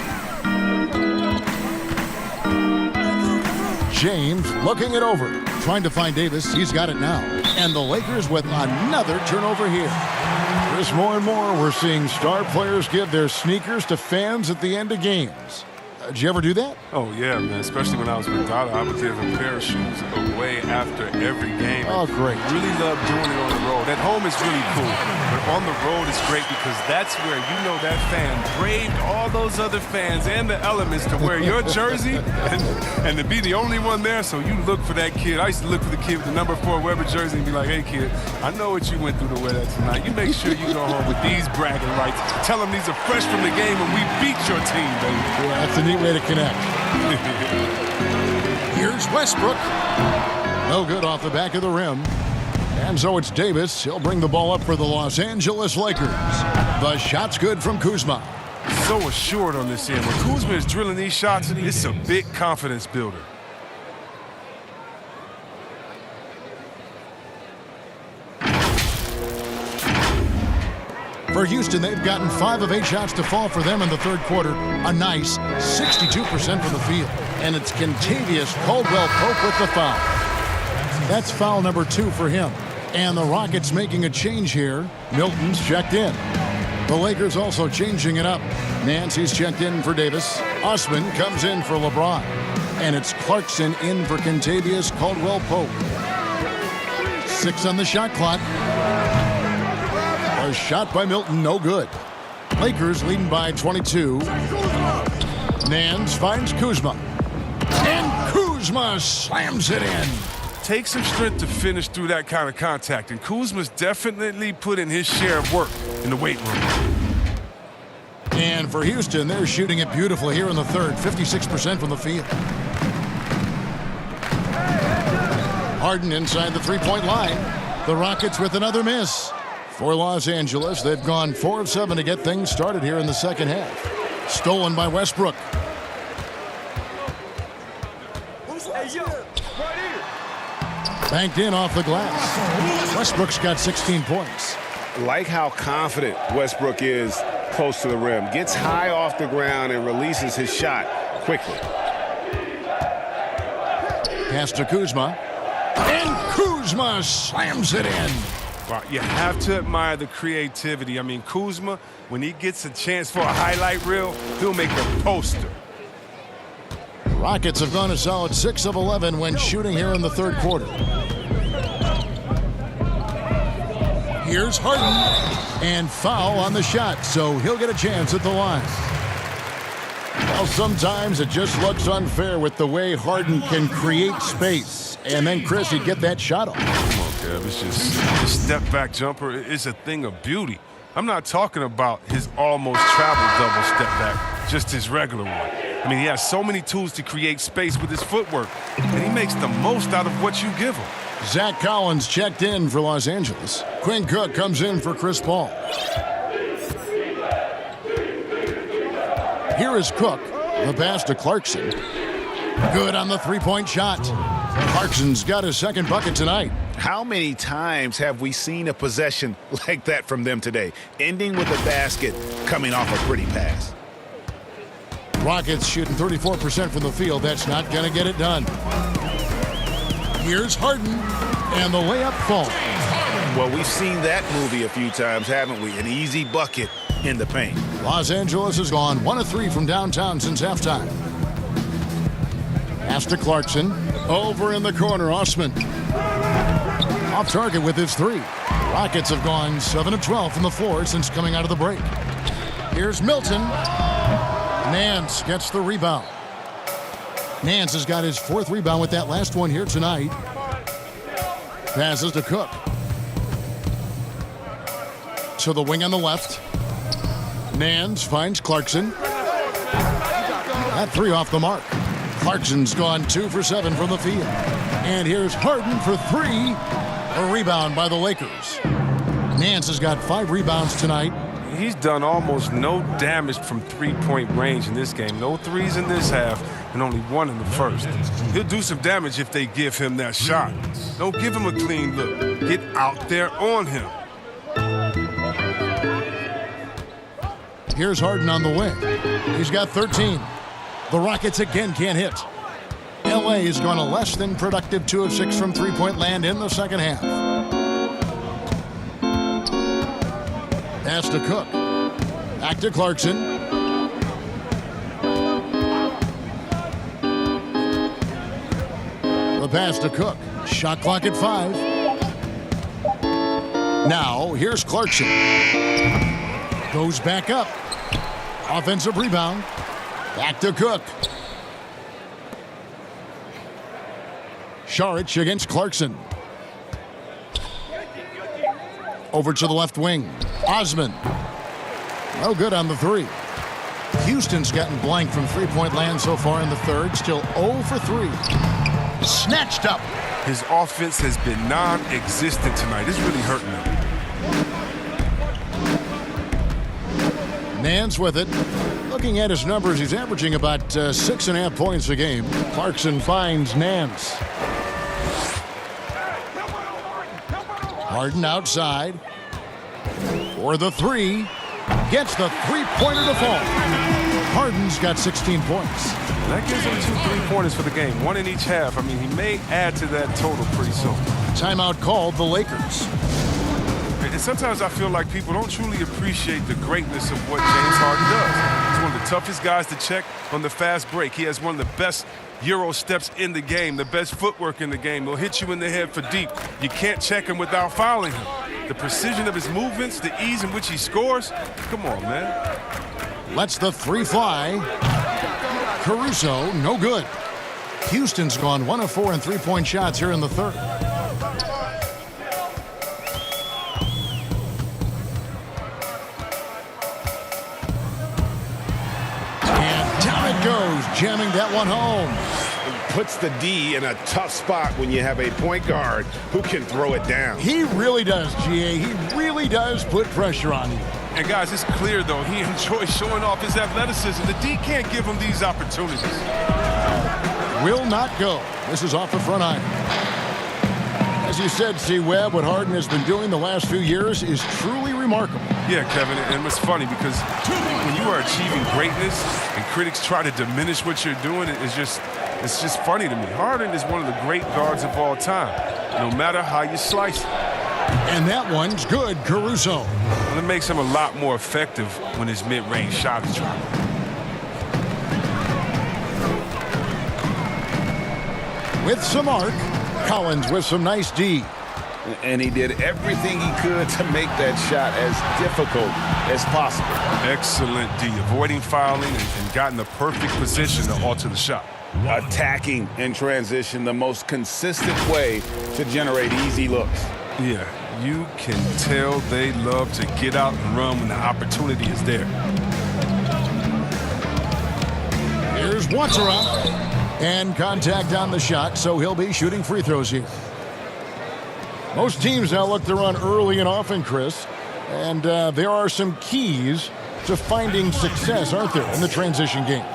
James looking it over, trying to find Davis. He's got it now. And the Lakers with another turnover here. Chris, more and more we're seeing star players give their sneakers to fans at the end of games. Did you ever do that? Oh, yeah, man. Especially when I was with Dada, I would give a pair of shoes away after every game. Oh, great. Really love doing it on the road. At home is really cool, but on the road is great because that's where you know that fan braved all those other fans and the elements to wear your jersey and to be the only one there, so you look for that kid. I used to look for the kid with the number 4 Weber jersey and be like, hey, kid, I know what you went through to wear that tonight. You make sure you go home with these bragging rights. Tell them these are fresh from the game when we beat your team, baby. Yeah, that's a neat way to connect. Here's Westbrook. No good off the back of the rim. And so it's Davis. He'll bring the ball up for the Los Angeles Lakers. The shot's good from Kuzma. So assured on this end. When Kuzma is drilling these shots, it's a big confidence builder. For Houston, they've gotten 5 of 8 shots to fall for them in the third quarter. A nice 62% from the field. And it's Kentavious Caldwell-Pope with the foul. That's foul number 2 for him. And the Rockets making a change here. Milton's checked in. The Lakers also changing it up. Nancy's checked in for Davis. Osman comes in for LeBron. And it's Clarkson in for Kentavious Caldwell-Pope. 6 on the shot clock. A shot by Milton, no good. Lakers leading by 22. Nance finds Kuzma. And Kuzma slams it in. Takes some strength to finish through that kind of contact, and Kuzma's definitely put in his share of work in the weight room. And for Houston, they're shooting it beautifully here in the third, 56% from the field. Harden inside the three-point line. The Rockets with another miss. For Los Angeles, they've gone 4 of 7 to get things started here in the second half. Stolen by Westbrook. Banked in off the glass. Westbrook's got 16 points. Like how confident Westbrook is close to the rim. Gets high off the ground and releases his shot quickly. Pass to Kuzma. And Kuzma slams it in. Well, you have to admire the creativity. I mean, Kuzma, when he gets a chance for a highlight reel, he'll make a poster. Rockets have gone a solid 6 of 11 when shooting here in the third quarter. Here's Harden. And foul on the shot, so he'll get a chance at the line. Well, sometimes it just looks unfair with the way Harden can create space. And then, Chris, he'd get that shot off. Come on, Kev. It's just a step-back jumper is a thing of beauty. I'm not talking about his almost travel double step-back, just his regular one. I mean, he has so many tools to create space with his footwork, and he makes the most out of what you give him. Zach Collins checked in for Los Angeles. Quinn Cook comes in for Chris Paul. Here is Cook. The pass to Clarkson. Good on the three-point shot. Clarkson's got his second bucket tonight. How many times have we seen a possession like that from them today? Ending with a basket, coming off a pretty pass. Rockets shooting 34% from the field. That's not going to get it done. Here's Harden, and the layup falls. Well, we've seen that movie a few times, haven't we? An easy bucket in the paint. Los Angeles has gone 1 of 3 from downtown since halftime. Pass to Clarkson. Over in the corner, Osman. Off target with his 3. Rockets have gone 7 of 12 from the floor since coming out of the break. Here's Milton. Nance gets the rebound. Nance has got his 4th rebound with that last one here tonight. Passes to Cook. To the wing on the left. Nance finds Clarkson. That 3 off the mark. Clarkson's gone 2 for 7 from the field. And here's Harden for 3. A rebound by the Lakers. Nance has got 5 rebounds tonight. He's done almost no damage from three-point range in this game. No threes in this half and only 1 in the first. He'll do some damage if they give him that shot. Don't give him a clean look. Get out there on him. Here's Harden on the wing. He's got 13. The Rockets again can't hit. L.A. has gone a less than productive 2 of 6 from three-point land in the second half. Pass to Cook. Back to Clarkson. The pass to Cook. Shot clock at 5. Now, here's Clarkson. Goes back up. Offensive rebound. Back to Cook. Saric against Clarkson. Over to the left wing. Osman. No good on the 3. Houston's gotten blank from three-point land so far in the third. Still 0 for 3. Snatched up. His offense has been non-existent tonight. It's really hurting him. Nance with it. Looking at his numbers, he's averaging about 6.5 points a game. Clarkson finds Nance. Harden outside. For the 3. Gets the three-pointer to fall. Harden's got 16 points. That gives him 2 3-pointers for the game. 1 in each half. I mean, he may add to that total pretty soon. Timeout called the Lakers. And sometimes I feel like people don't truly appreciate the greatness of what James Harden does. He's one of the toughest guys to check on the fast break. He has one of the best Euro steps in the game, the best footwork in the game. He'll hit you in the head for deep. You can't check him without fouling him. The precision of his movements, the ease in which he scores. Come on, man. Lets the 3 fly. Caruso, no good. Houston's gone 1 of 4 in three-point shots here in the third. Goes, jamming that one home. Puts the D in a tough spot when you have a point guard who can throw it down. He really does, GA. He really does put pressure on you. And guys, it's clear, though, he enjoys showing off his athleticism. The D can't give him these opportunities. Will not go. This is off the front iron. As you said, C-Webb, what Harden has been doing the last few years is truly remarkable. Yeah, Kevin, and it's funny because when you are achieving greatness and critics try to diminish what you're doing, it's just funny to me. Harden is one of the great guards of all time, no matter how you slice it. And that one's good, Caruso. Well, it makes him a lot more effective when his mid-range shot is dropping. With some arc, Collins with some nice D. And he did everything he could to make that shot as difficult as possible. Excellent D, avoiding fouling and got in the perfect position to alter the shot. Attacking in transition, the most consistent way to generate easy looks. Yeah, you can tell they love to get out and run when the opportunity is there. Here's Watsara. And contact on the shot, so he'll be shooting free throws here. Most teams now look to run early and often, Chris. And there are some keys to finding success, aren't there, in the transition game?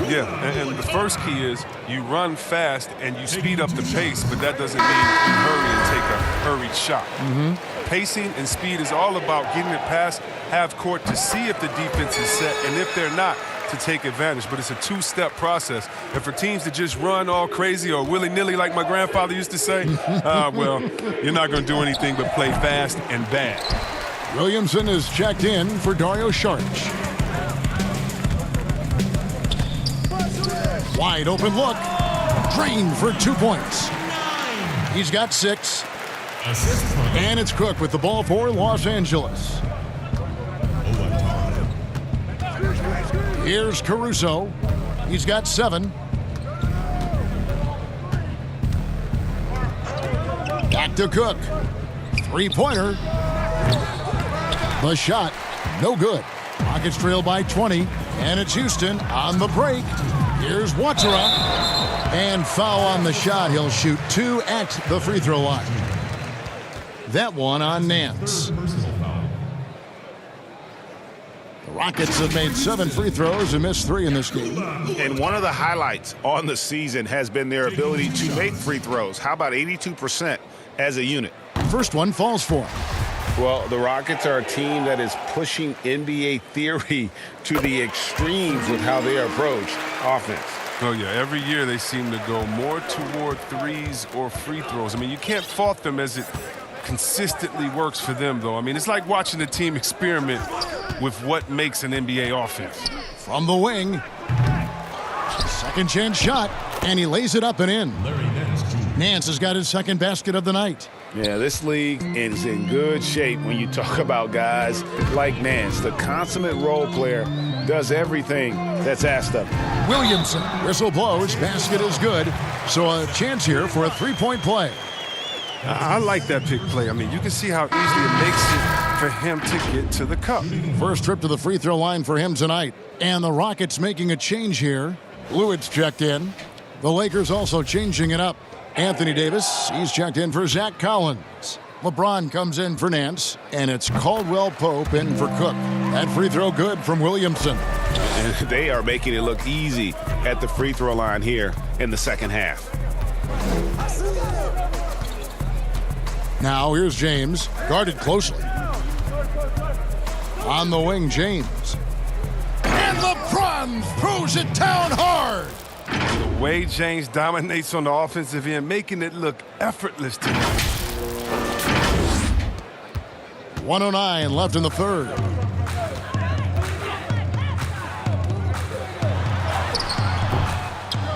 Yeah, and the first key is you run fast and you speed up the pace, but that doesn't mean you hurry and take a hurried shot. Pacing and speed is all about getting it past half court to see if the defense is set, and if they're not, to take advantage. But it's a two-step process. And for teams to just run all crazy or willy-nilly like my grandfather used to say, well, you're not going to do anything but play fast and bad. Williamson is checked in for Dario Saric. Wide open look. Drained for 2 points. He's got 6. And it's Cook with the ball for Los Angeles. Here's Caruso. He's got 7. Back to Cook. Three-pointer. The shot, no good. Rockets trail by 20, and it's Houston on the break. Here's Watsara. And foul on the shot. He'll shoot 2 at the free throw line. That one on Nance. The Rockets have made 7 free throws and missed 3 in this game. And one of the highlights on the season has been their ability to make free throws. How about 82% as a unit? First one falls for him. Well, the Rockets are a team that is pushing NBA theory to the extremes with how they approach offense. Oh, yeah, every year they seem to go more toward threes or free throws. I mean, you can't fault them as it consistently works for them, though. I mean, it's like watching a team experiment with what makes an NBA offense. From the wing. Second chance shot, and he lays it up and in. Nance has got his second basket of the night. Yeah, this league is in good shape when you talk about guys like Nance. The consummate role player does everything that's asked of him. Williamson, whistle blows, basket is good. So a chance here for a three-point play. I like that pick play. I mean, you can see how easy it makes it for him to get to the cup. First trip to the free throw line for him tonight. And the Rockets making a change here. Lewitt's checked in. The Lakers also changing it up. Anthony Davis, he's checked in for Zach Collins. LeBron comes in for Nance, and it's Caldwell Pope in for Cook. That free throw good from Williamson. And they are making it look easy at the free throw line here in the second half. Now here's James, guarded closely. On the wing, James. And LeBron throws it down hard. The way James dominates on the offensive end, making it look effortless tonight. 1:09 left in the third.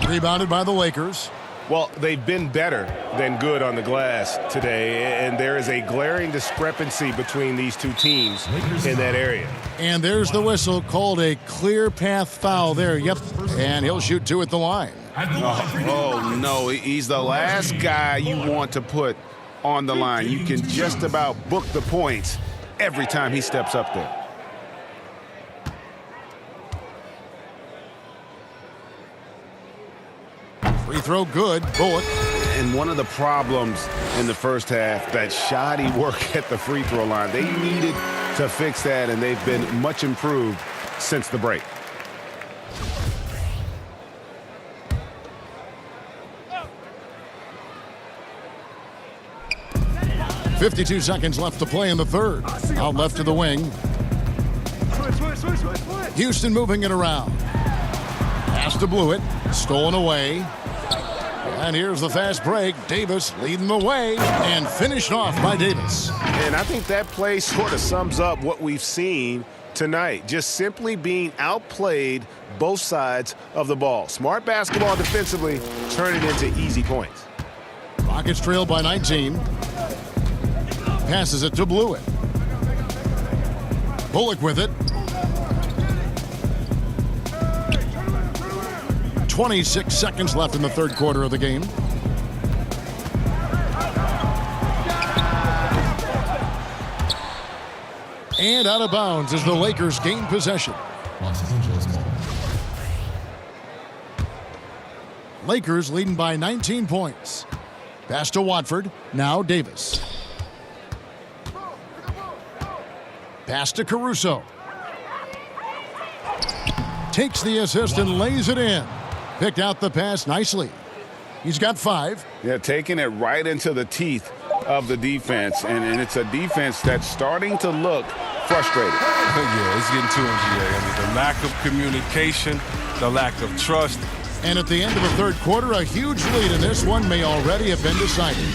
Rebounded by the Lakers. Well, they've been better than good on the glass today, and there is a glaring discrepancy between these two teams in that area. And there's the whistle, called a clear path foul there. Yep, and he'll shoot 2 at the line. Oh, no, he's the last guy you want to put on the line. You can just about book the points every time he steps up there. Free throw good, Bullock. And one of the problems in the first half, that shoddy work at the free throw line. They needed to fix that, and they've been much improved since the break. .52 seconds left to play in the third. Out left to the wing. Houston moving it around. Pass to Blewett. Stolen away. And here's the fast break. Davis leading the way and finished off by Davis. And I think that play sort of sums up what we've seen tonight. Just simply being outplayed both sides of the ball. Smart basketball defensively, turning into easy points. Rockets trail by 19. Passes it to Blewett. Bullock with it. 26 seconds left in the third quarter of the game. And out of bounds as the Lakers gain possession. Lakers leading by 19 points. Pass to Watford. Now Davis. Pass to Caruso. Takes the assist and lays it in. Picked out the pass nicely. He's got 5. Yeah, taking it right into the teeth of the defense. And it's a defense that's starting to look frustrated. Yeah, it's getting to him, GA. I mean, the lack of communication, the lack of trust. And at the end of the third quarter, a huge lead in this one may already have been decided.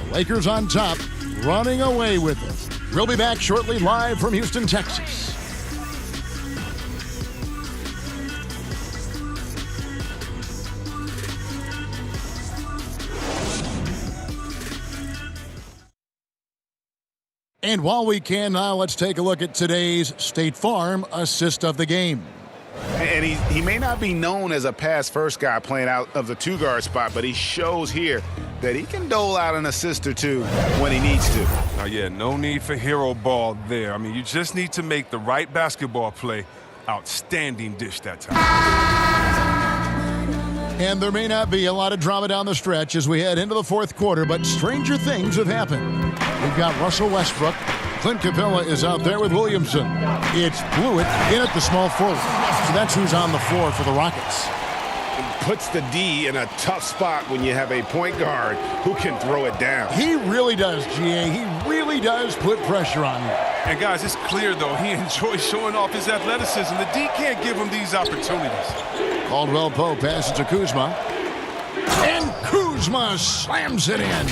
The Lakers on top, running away with it. We'll be back shortly live from Houston, Texas. And while we can now, let's take a look at today's State Farm assist of the game. And he may not be known as a pass-first guy playing out of the two-guard spot, but he shows here that he can dole out an assist or two when he needs to. Oh, yeah, no need for hero ball there. I mean, you just need to make the right basketball play. Outstanding dish that time. And there may not be a lot of drama down the stretch as we head into the fourth quarter, but stranger things have happened. We've got Russell Westbrook. Clint Capella is out there with Williamson. It's Blewett in at the small forward. So that's who's on the floor for the Rockets. Puts the D in a tough spot when you have a point guard who can throw it down. He really does, GA. He really does put pressure on you. And guys, it's clear, though, he enjoys showing off his athleticism. The D can't give him these opportunities. Caldwell Pope passes to Kuzma. And Kuzma slams it in.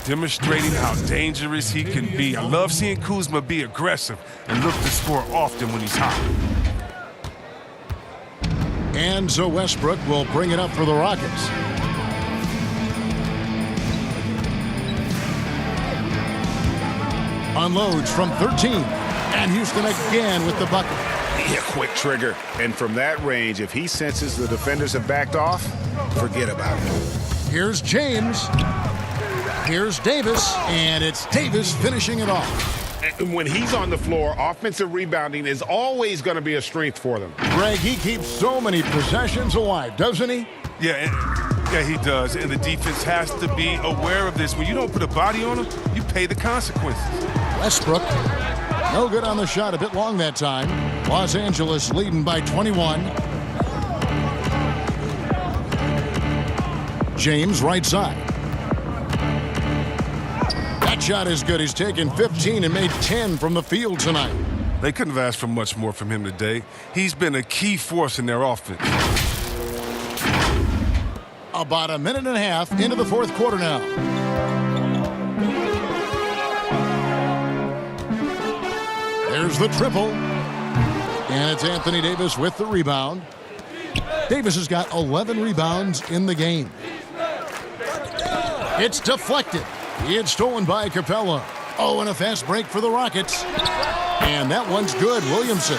Demonstrating how dangerous he can be. I love seeing Kuzma be aggressive and look to score often when he's hot. And so Westbrook will bring it up for the Rockets. Unloads from 13. And Houston again with the bucket. Yeah, quick trigger. And from that range, if he senses the defenders have backed off, forget about it. Here's James. Here's Davis. And it's Davis finishing it off. And when he's on the floor, offensive rebounding is always going to be a strength for them. Greg, he keeps so many possessions alive, doesn't he? Yeah, he does. And the defense has to be aware of this. When you don't put a body on him, you pay the consequences. Westbrook, no good on the shot. A bit long that time. Los Angeles leading by 21. James, right side. That shot is good. He's taken 15 and made 10 from the field tonight. They couldn't have asked for much more from him today. He's been a key force in their offense. About a minute and a half into the fourth quarter now. There's the triple. And it's Anthony Davis with the rebound. Davis has got 11 rebounds in the game. It's deflected. It's stolen by Capella. Oh, and a fast break for the Rockets. And that one's good. Williamson.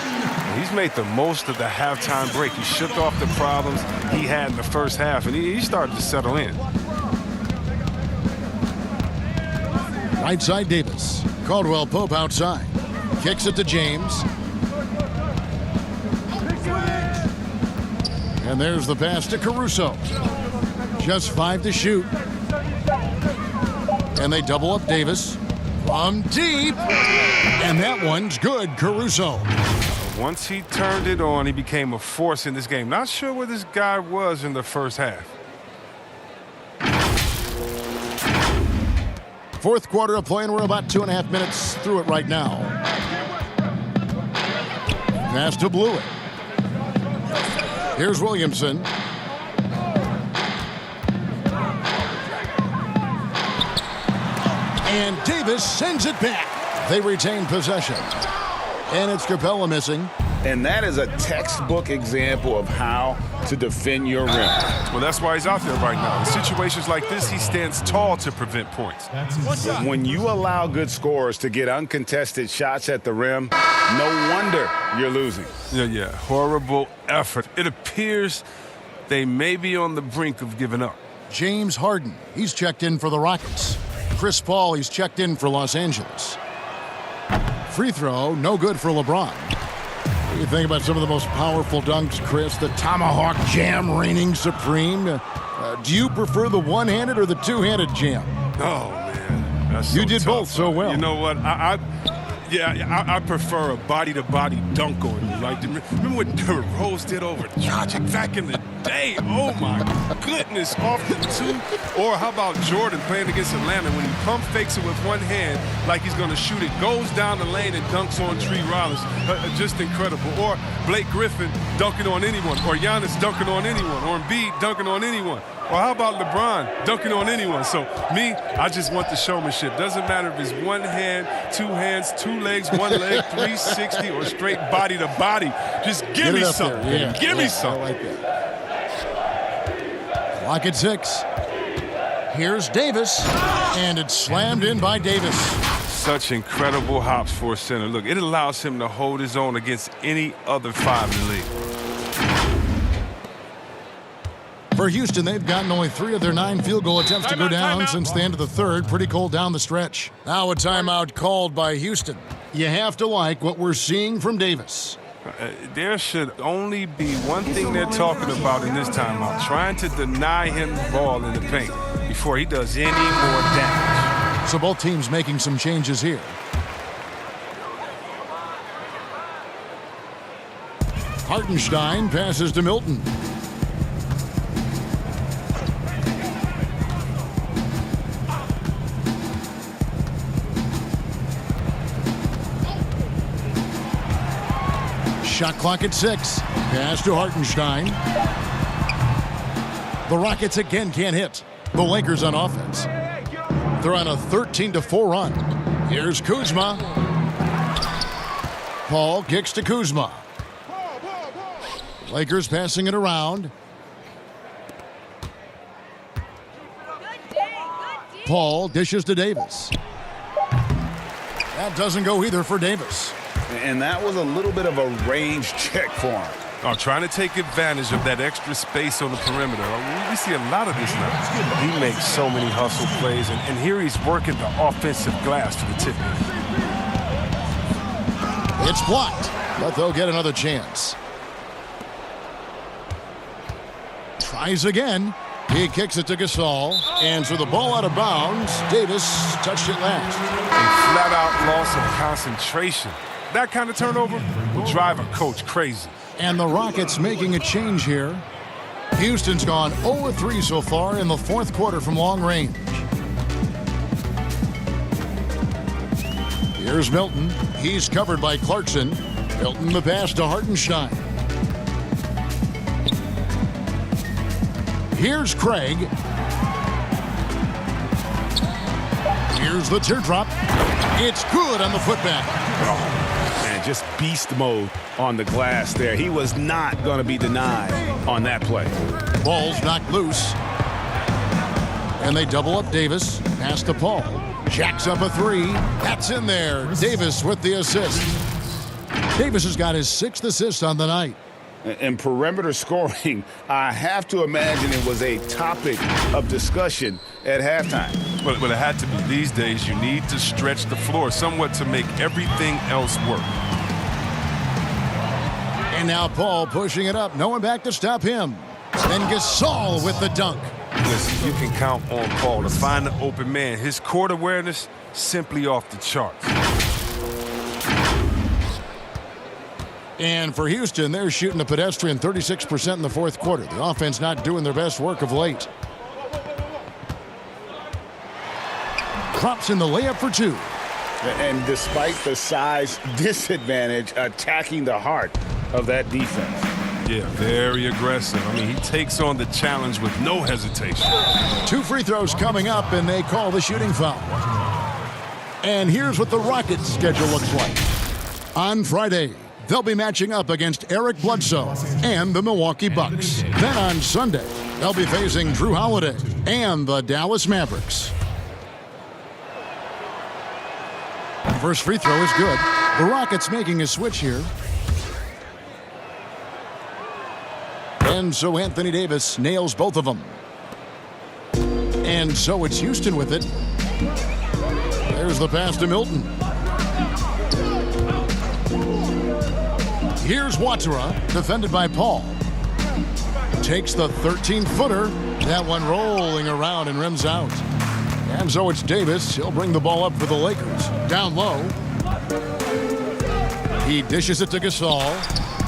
He's made the most of the halftime break. He shook off the problems he had in the first half, and he started to settle in. Right side Davis. Caldwell Pope outside. Kicks it to James. And there's the pass to Caruso. Just 5 to shoot. And they double up Davis from deep. And that one's good, Caruso. Once he turned it on, he became a force in this game. Not sure where this guy was in the first half. Fourth quarter of play, and we're about 2.5 minutes through it right now. Pass to Blewett. Here's Williamson. And Davis sends it back. They retain possession. And it's Capella missing. And that is a textbook example of how to defend your rim. Well, that's why he's out there right now. In situations like this, he stands tall to prevent points. When you allow good scorers to get uncontested shots at the rim, no wonder you're losing. Yeah, horrible effort. It appears they may be on the brink of giving up. James Harden, he's checked in for the Rockets. Chris Paul, he's checked in for Los Angeles. Free throw, no good for LeBron. What do you think about some of the most powerful dunks, Chris? The tomahawk jam reigning supreme. Do you prefer the one-handed or the two-handed jam? Oh, man. That's you so did tough. both so well. You know what? I prefer a body-to-body dunk on you. Like, remember what Derrick Rose did over Dragic back in the day? Oh, my goodness, off the two. Or how about Jordan playing against Atlanta when he pump fakes it with one hand like he's going to shoot it, goes down the lane and dunks on Tree Rollins. Just incredible. Or Blake Griffin dunking on anyone. Or Giannis dunking on anyone. Or Embiid dunking on anyone. Or how about LeBron dunking on anyone? So, me, I just want the showmanship. Doesn't matter if it's one hand, two hands, two legs, one leg, 360, or straight body to body. Just give me something. Yeah. Give me something. I like that. Clock at 6. Here's Davis, and it's slammed in by Davis. Such incredible hops for a center. Look, it allows him to hold his own against any other five in the league. For Houston, they've gotten only 3 of their 9 field goal attempts to go down since the end of the third. Pretty cold down the stretch. Now a timeout called by Houston. You have to like what we're seeing from Davis. There should only be one thing they're talking about in this timeout, trying to deny him the ball in the paint before he does any more damage. So both teams making some changes here. Hartenstein passes to Milton. Shot clock at 6. Pass to Hartenstein. The Rockets again can't hit. The Lakers on offense. They're on a 13-4 run. Here's Kuzma. Paul kicks to Kuzma. Lakers passing it around. Paul dishes to Davis. That doesn't go either for Davis. And that was a little bit of a range check for him. Oh, trying to take advantage of that extra space on the perimeter. We see a lot of this now. He makes so many hustle plays, and here he's working the offensive glass to the tip. It's blocked, but they'll get another chance. Tries again. He kicks it to Gasol, and so the ball out of bounds. Davis touched it last. A flat-out loss of concentration. That kind of turnover will drive a coach crazy. And the Rockets making a change here. Houston's gone 0-3 so far in the fourth quarter from long range. Here's Milton. He's covered by Clarkson. Milton the pass to Hartenstein. Here's Craig. Here's the teardrop. It's good on the putback. Oh. Just beast mode on the glass there. He was not going to be denied on that play. Ball's knocked loose. And they double up Davis. Pass to Paul. Jacks up a 3. That's in there. Davis with the assist. Davis has got his 6th assist on the night. And perimeter scoring, I have to imagine it was a topic of discussion at halftime. But it had to be. These days, you need to stretch the floor somewhat to make everything else work. And now Paul pushing it up. No one back to stop him. Then Gasol with the dunk. Listen, you can count on Paul to find the open man. His court awareness, simply off the charts. And for Houston, they're shooting a pedestrian 36% in the fourth quarter. The offense not doing their best work of late. Drops in the layup for 2. And despite the size disadvantage, attacking the heart of that defense. Yeah, very aggressive. I mean, he takes on the challenge with no hesitation. 2 free throws coming up, and they call the shooting foul. And here's what the Rockets' schedule looks like. On Friday, they'll be matching up against Eric Bledsoe and the Milwaukee Bucks. Then on Sunday, they'll be facing Drew Holiday and the Dallas Mavericks. First free throw is good. The Rockets making a switch here. And so Anthony Davis nails both of them. And so it's Houston with it. There's the pass to Milton. Here's Watara, defended by Paul. Takes the 13-footer. That one rolling around and rims out. And so it's Davis. He'll bring the ball up for the Lakers. Down low. He dishes it to Gasol.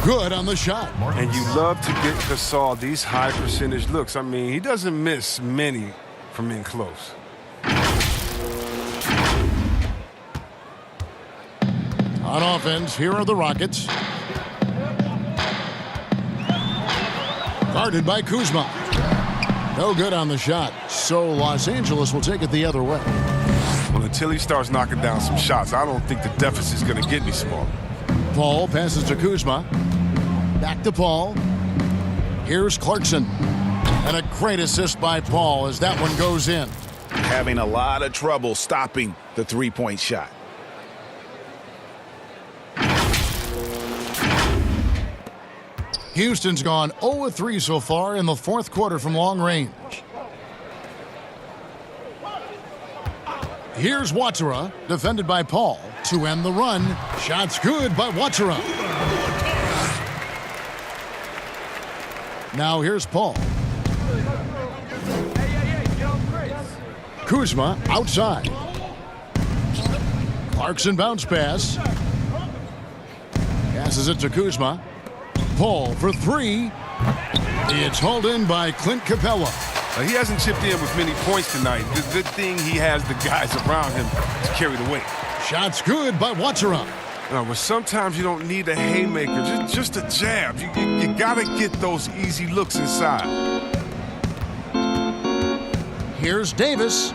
Good on the shot. And you love to get Gasol these high percentage looks. I mean, he doesn't miss many from in close. On offense, here are the Rockets. Guarded by Kuzma. No good on the shot. So Los Angeles will take it the other way. Well, until he starts knocking down some shots, I don't think the deficit's going to get me smaller. Paul passes to Kuzma. Back to Paul. Here's Clarkson. And a great assist by Paul as that one goes in. Having a lot of trouble stopping the three-point shot. Houston's gone 0-3 so far in the fourth quarter from long range. Here's Watara, defended by Paul, to end the run. Shots good by Watara. Now here's Paul. Kuzma outside. Clarkson bounce pass. Passes it to Kuzma. Paul for three. It's hauled in by Clint Capella. He hasn't chipped in with many points tonight. The good thing he has the guys around him to carry the weight. Shots good by Watara. But sometimes you don't need a haymaker, just a jab. You got to get those easy looks inside. Here's Davis.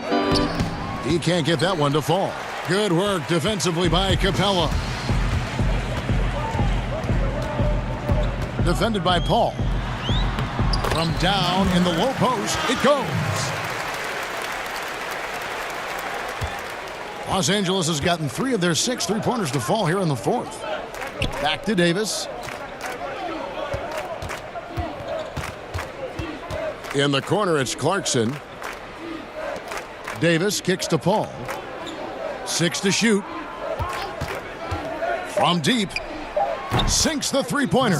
He can't get that one to fall. Good work defensively by Capella. Defended by Paul. From down in the low post, it goes. Los Angeles has gotten 3 of their 6 three-pointers to fall here in the fourth. Back to Davis. In the corner, it's Clarkson. Davis kicks to Paul. 6 to shoot. From deep. Sinks the three-pointer.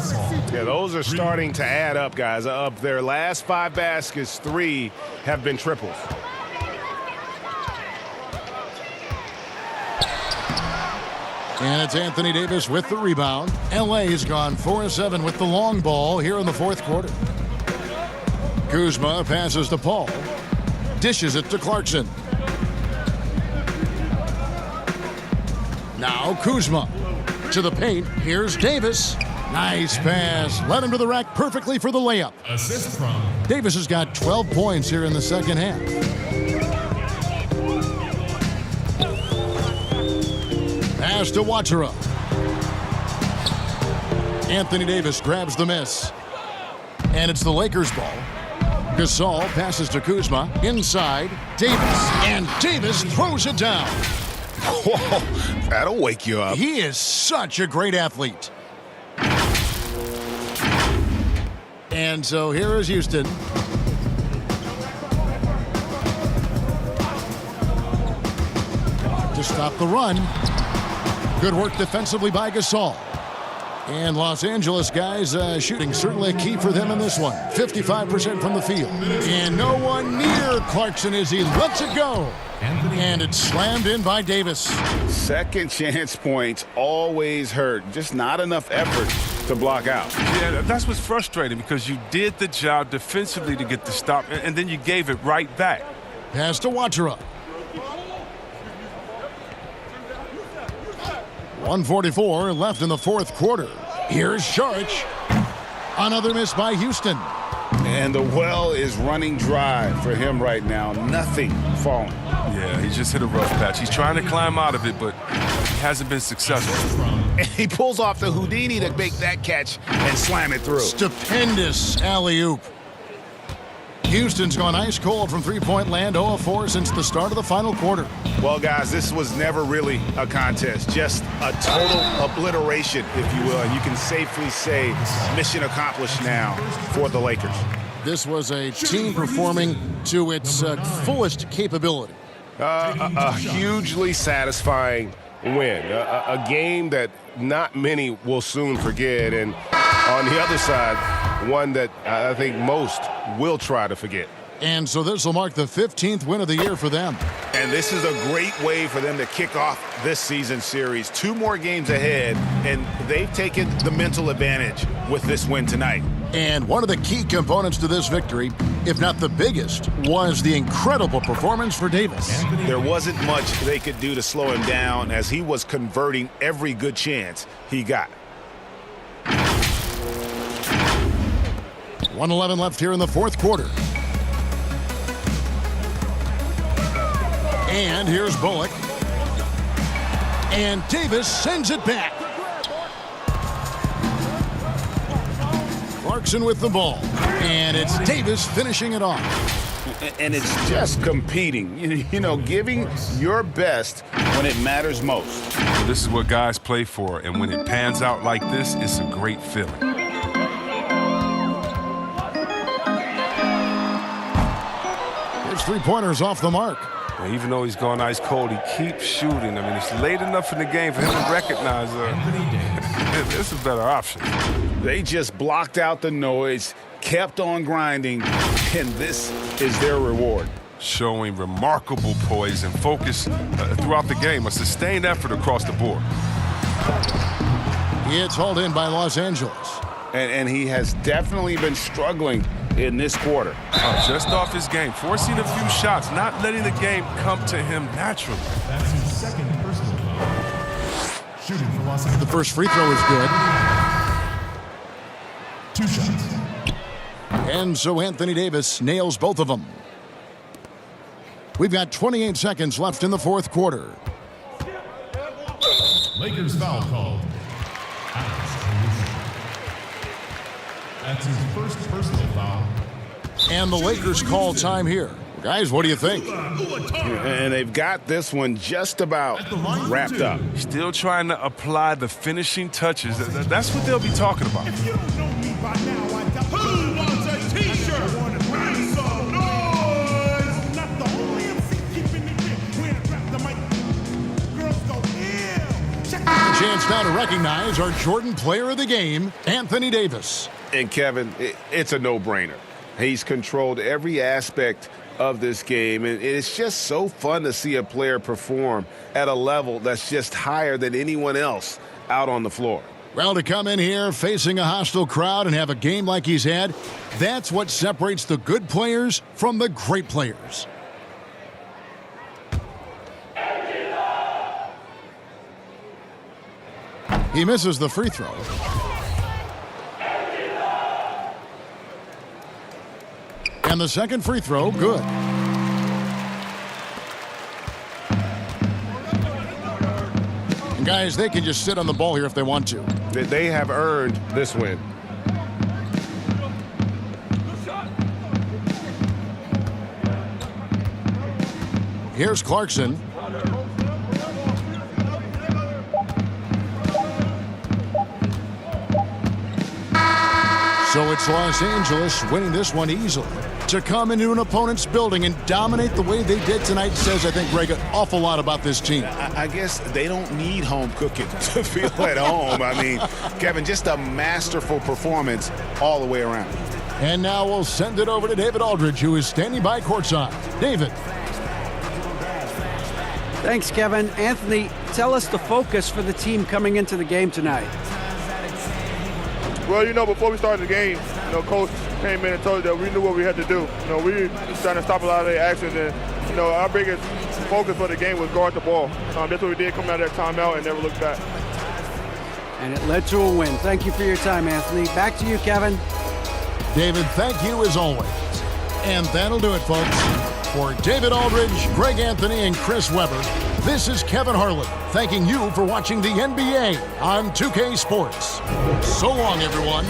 Yeah, those are starting to add up, guys. Of their last 5 baskets, 3 have been triples. And it's Anthony Davis with the rebound. L.A. has gone 4-7 with the long ball here in the fourth quarter. Kuzma passes to Paul. Dishes it to Clarkson. Now Kuzma. To the paint. Here's Davis. Nice pass. Led him to the rack perfectly for the layup. Assist from Davis has got 12 points here in the second half. Pass to Watara. Anthony Davis grabs the miss. And it's the Lakers' ball. Gasol passes to Kuzma. Inside. Davis. And Davis throws it down. Whoa, that'll wake you up. He is such a great athlete. And so here is Houston. To stop the run. Good work defensively by Gasol. And Los Angeles guys shooting certainly a key for them in this one. 55% from the field. And no one near Clarkson as he lets it go. And it's slammed in by Davis. Second chance points always hurt. Just not enough effort to block out. Yeah, that's what's frustrating because you did the job defensively to get the stop, and then you gave it right back. Pass to Watara. 1:44 left in the fourth quarter. Here's Saric. Another miss by Houston. And the well is running dry for him right now. Nothing falling. Yeah, he just hit a rough patch. He's trying to climb out of it, but he hasn't been successful. and he pulls off the Houdini to make that catch and slam it through. Stupendous alley-oop. Houston's gone ice cold from three-point land, 0 of 4 since the start of the final quarter. Well, guys, this was never really a contest, just a total obliteration, if you will. And you can safely say mission accomplished now for the Lakers. This was a team performing to its fullest capability. A hugely satisfying win. A game that not many will soon forget. And on the other side, one that I think most will try to forget. And so this will mark the 15th win of the year for them. And this is a great way for them to kick off this season series. 2 more games ahead, and they've taken the mental advantage with this win tonight. And one of the key components to this victory, if not the biggest, was the incredible performance for Davis. There wasn't much they could do to slow him down as he was converting every good chance he got. 1:11 left here in the fourth quarter. And here's Bullock. And Davis sends it back. Clarkson with the ball. And it's Davis finishing it off. And it's just competing, you know, giving your best when it matters most. This is what guys play for, and when it pans out like this, it's a great feeling. His three-pointers off the mark. And even though he's gone ice cold, he keeps shooting. I mean, it's late enough in the game for him to recognize this is a better option. They just blocked out the noise, kept on grinding, and this is their reward. Showing remarkable poise and focus throughout the game, a sustained effort across the board. It's hauled in by Los Angeles. And he has definitely been struggling in this quarter. Just off his game, forcing a few shots, not letting the game come to him naturally. That's his second personal foul. Shooting for Los Angeles. The first free throw is good. 2 shots. And so Anthony Davis nails both of them. We've got 28 seconds left in the fourth quarter. Lakers foul called. That's his first personal foul. And the Lakers call time here. Guys, what do you think? And they've got this one just about wrapped up. Still trying to apply the finishing touches. That's what they'll be talking about. If you don't know me by now, I got who wants a t-shirt? Bring some noise. Not the only MC keeping it real. When I grab the mic, girls go ill. A chance now to recognize our Jordan player of the game, Anthony Davis. And Kevin, it's a no-brainer. He's controlled every aspect of this game, and it's just so fun to see a player perform at a level that's just higher than anyone else out on the floor. Well, to come in here facing a hostile crowd and have a game like he's had, that's what separates the good players from the great players. He misses the free throw. And the second free throw, good. And guys, they can just sit on the ball here if they want to. They have earned this win. Here's Clarkson. So it's Los Angeles winning this one easily. To come into an opponent's building and dominate the way they did tonight says, I think, Greg, an awful lot about this team. I guess they don't need home cooking to feel at home. I mean, Kevin, just a masterful performance all the way around. And now we'll send it over to David Aldridge, who is standing by courtside. David. Thanks, Kevin. Anthony, tell us the focus for the team coming into the game tonight. Well, before we started the game, Coach came in and told us that we knew what we had to do. We were trying to stop a lot of their actions, and, our biggest focus for the game was guard the ball. That's what we did coming out of that timeout and never looked back. And it led to a win. Thank you for your time, Anthony. Back to you, Kevin. David, thank you as always. And that'll do it, folks. For David Aldridge, Greg Anthony, and Chris Webber, This is Kevin Harlan thanking you for watching the NBA on 2K Sports. So long, everyone.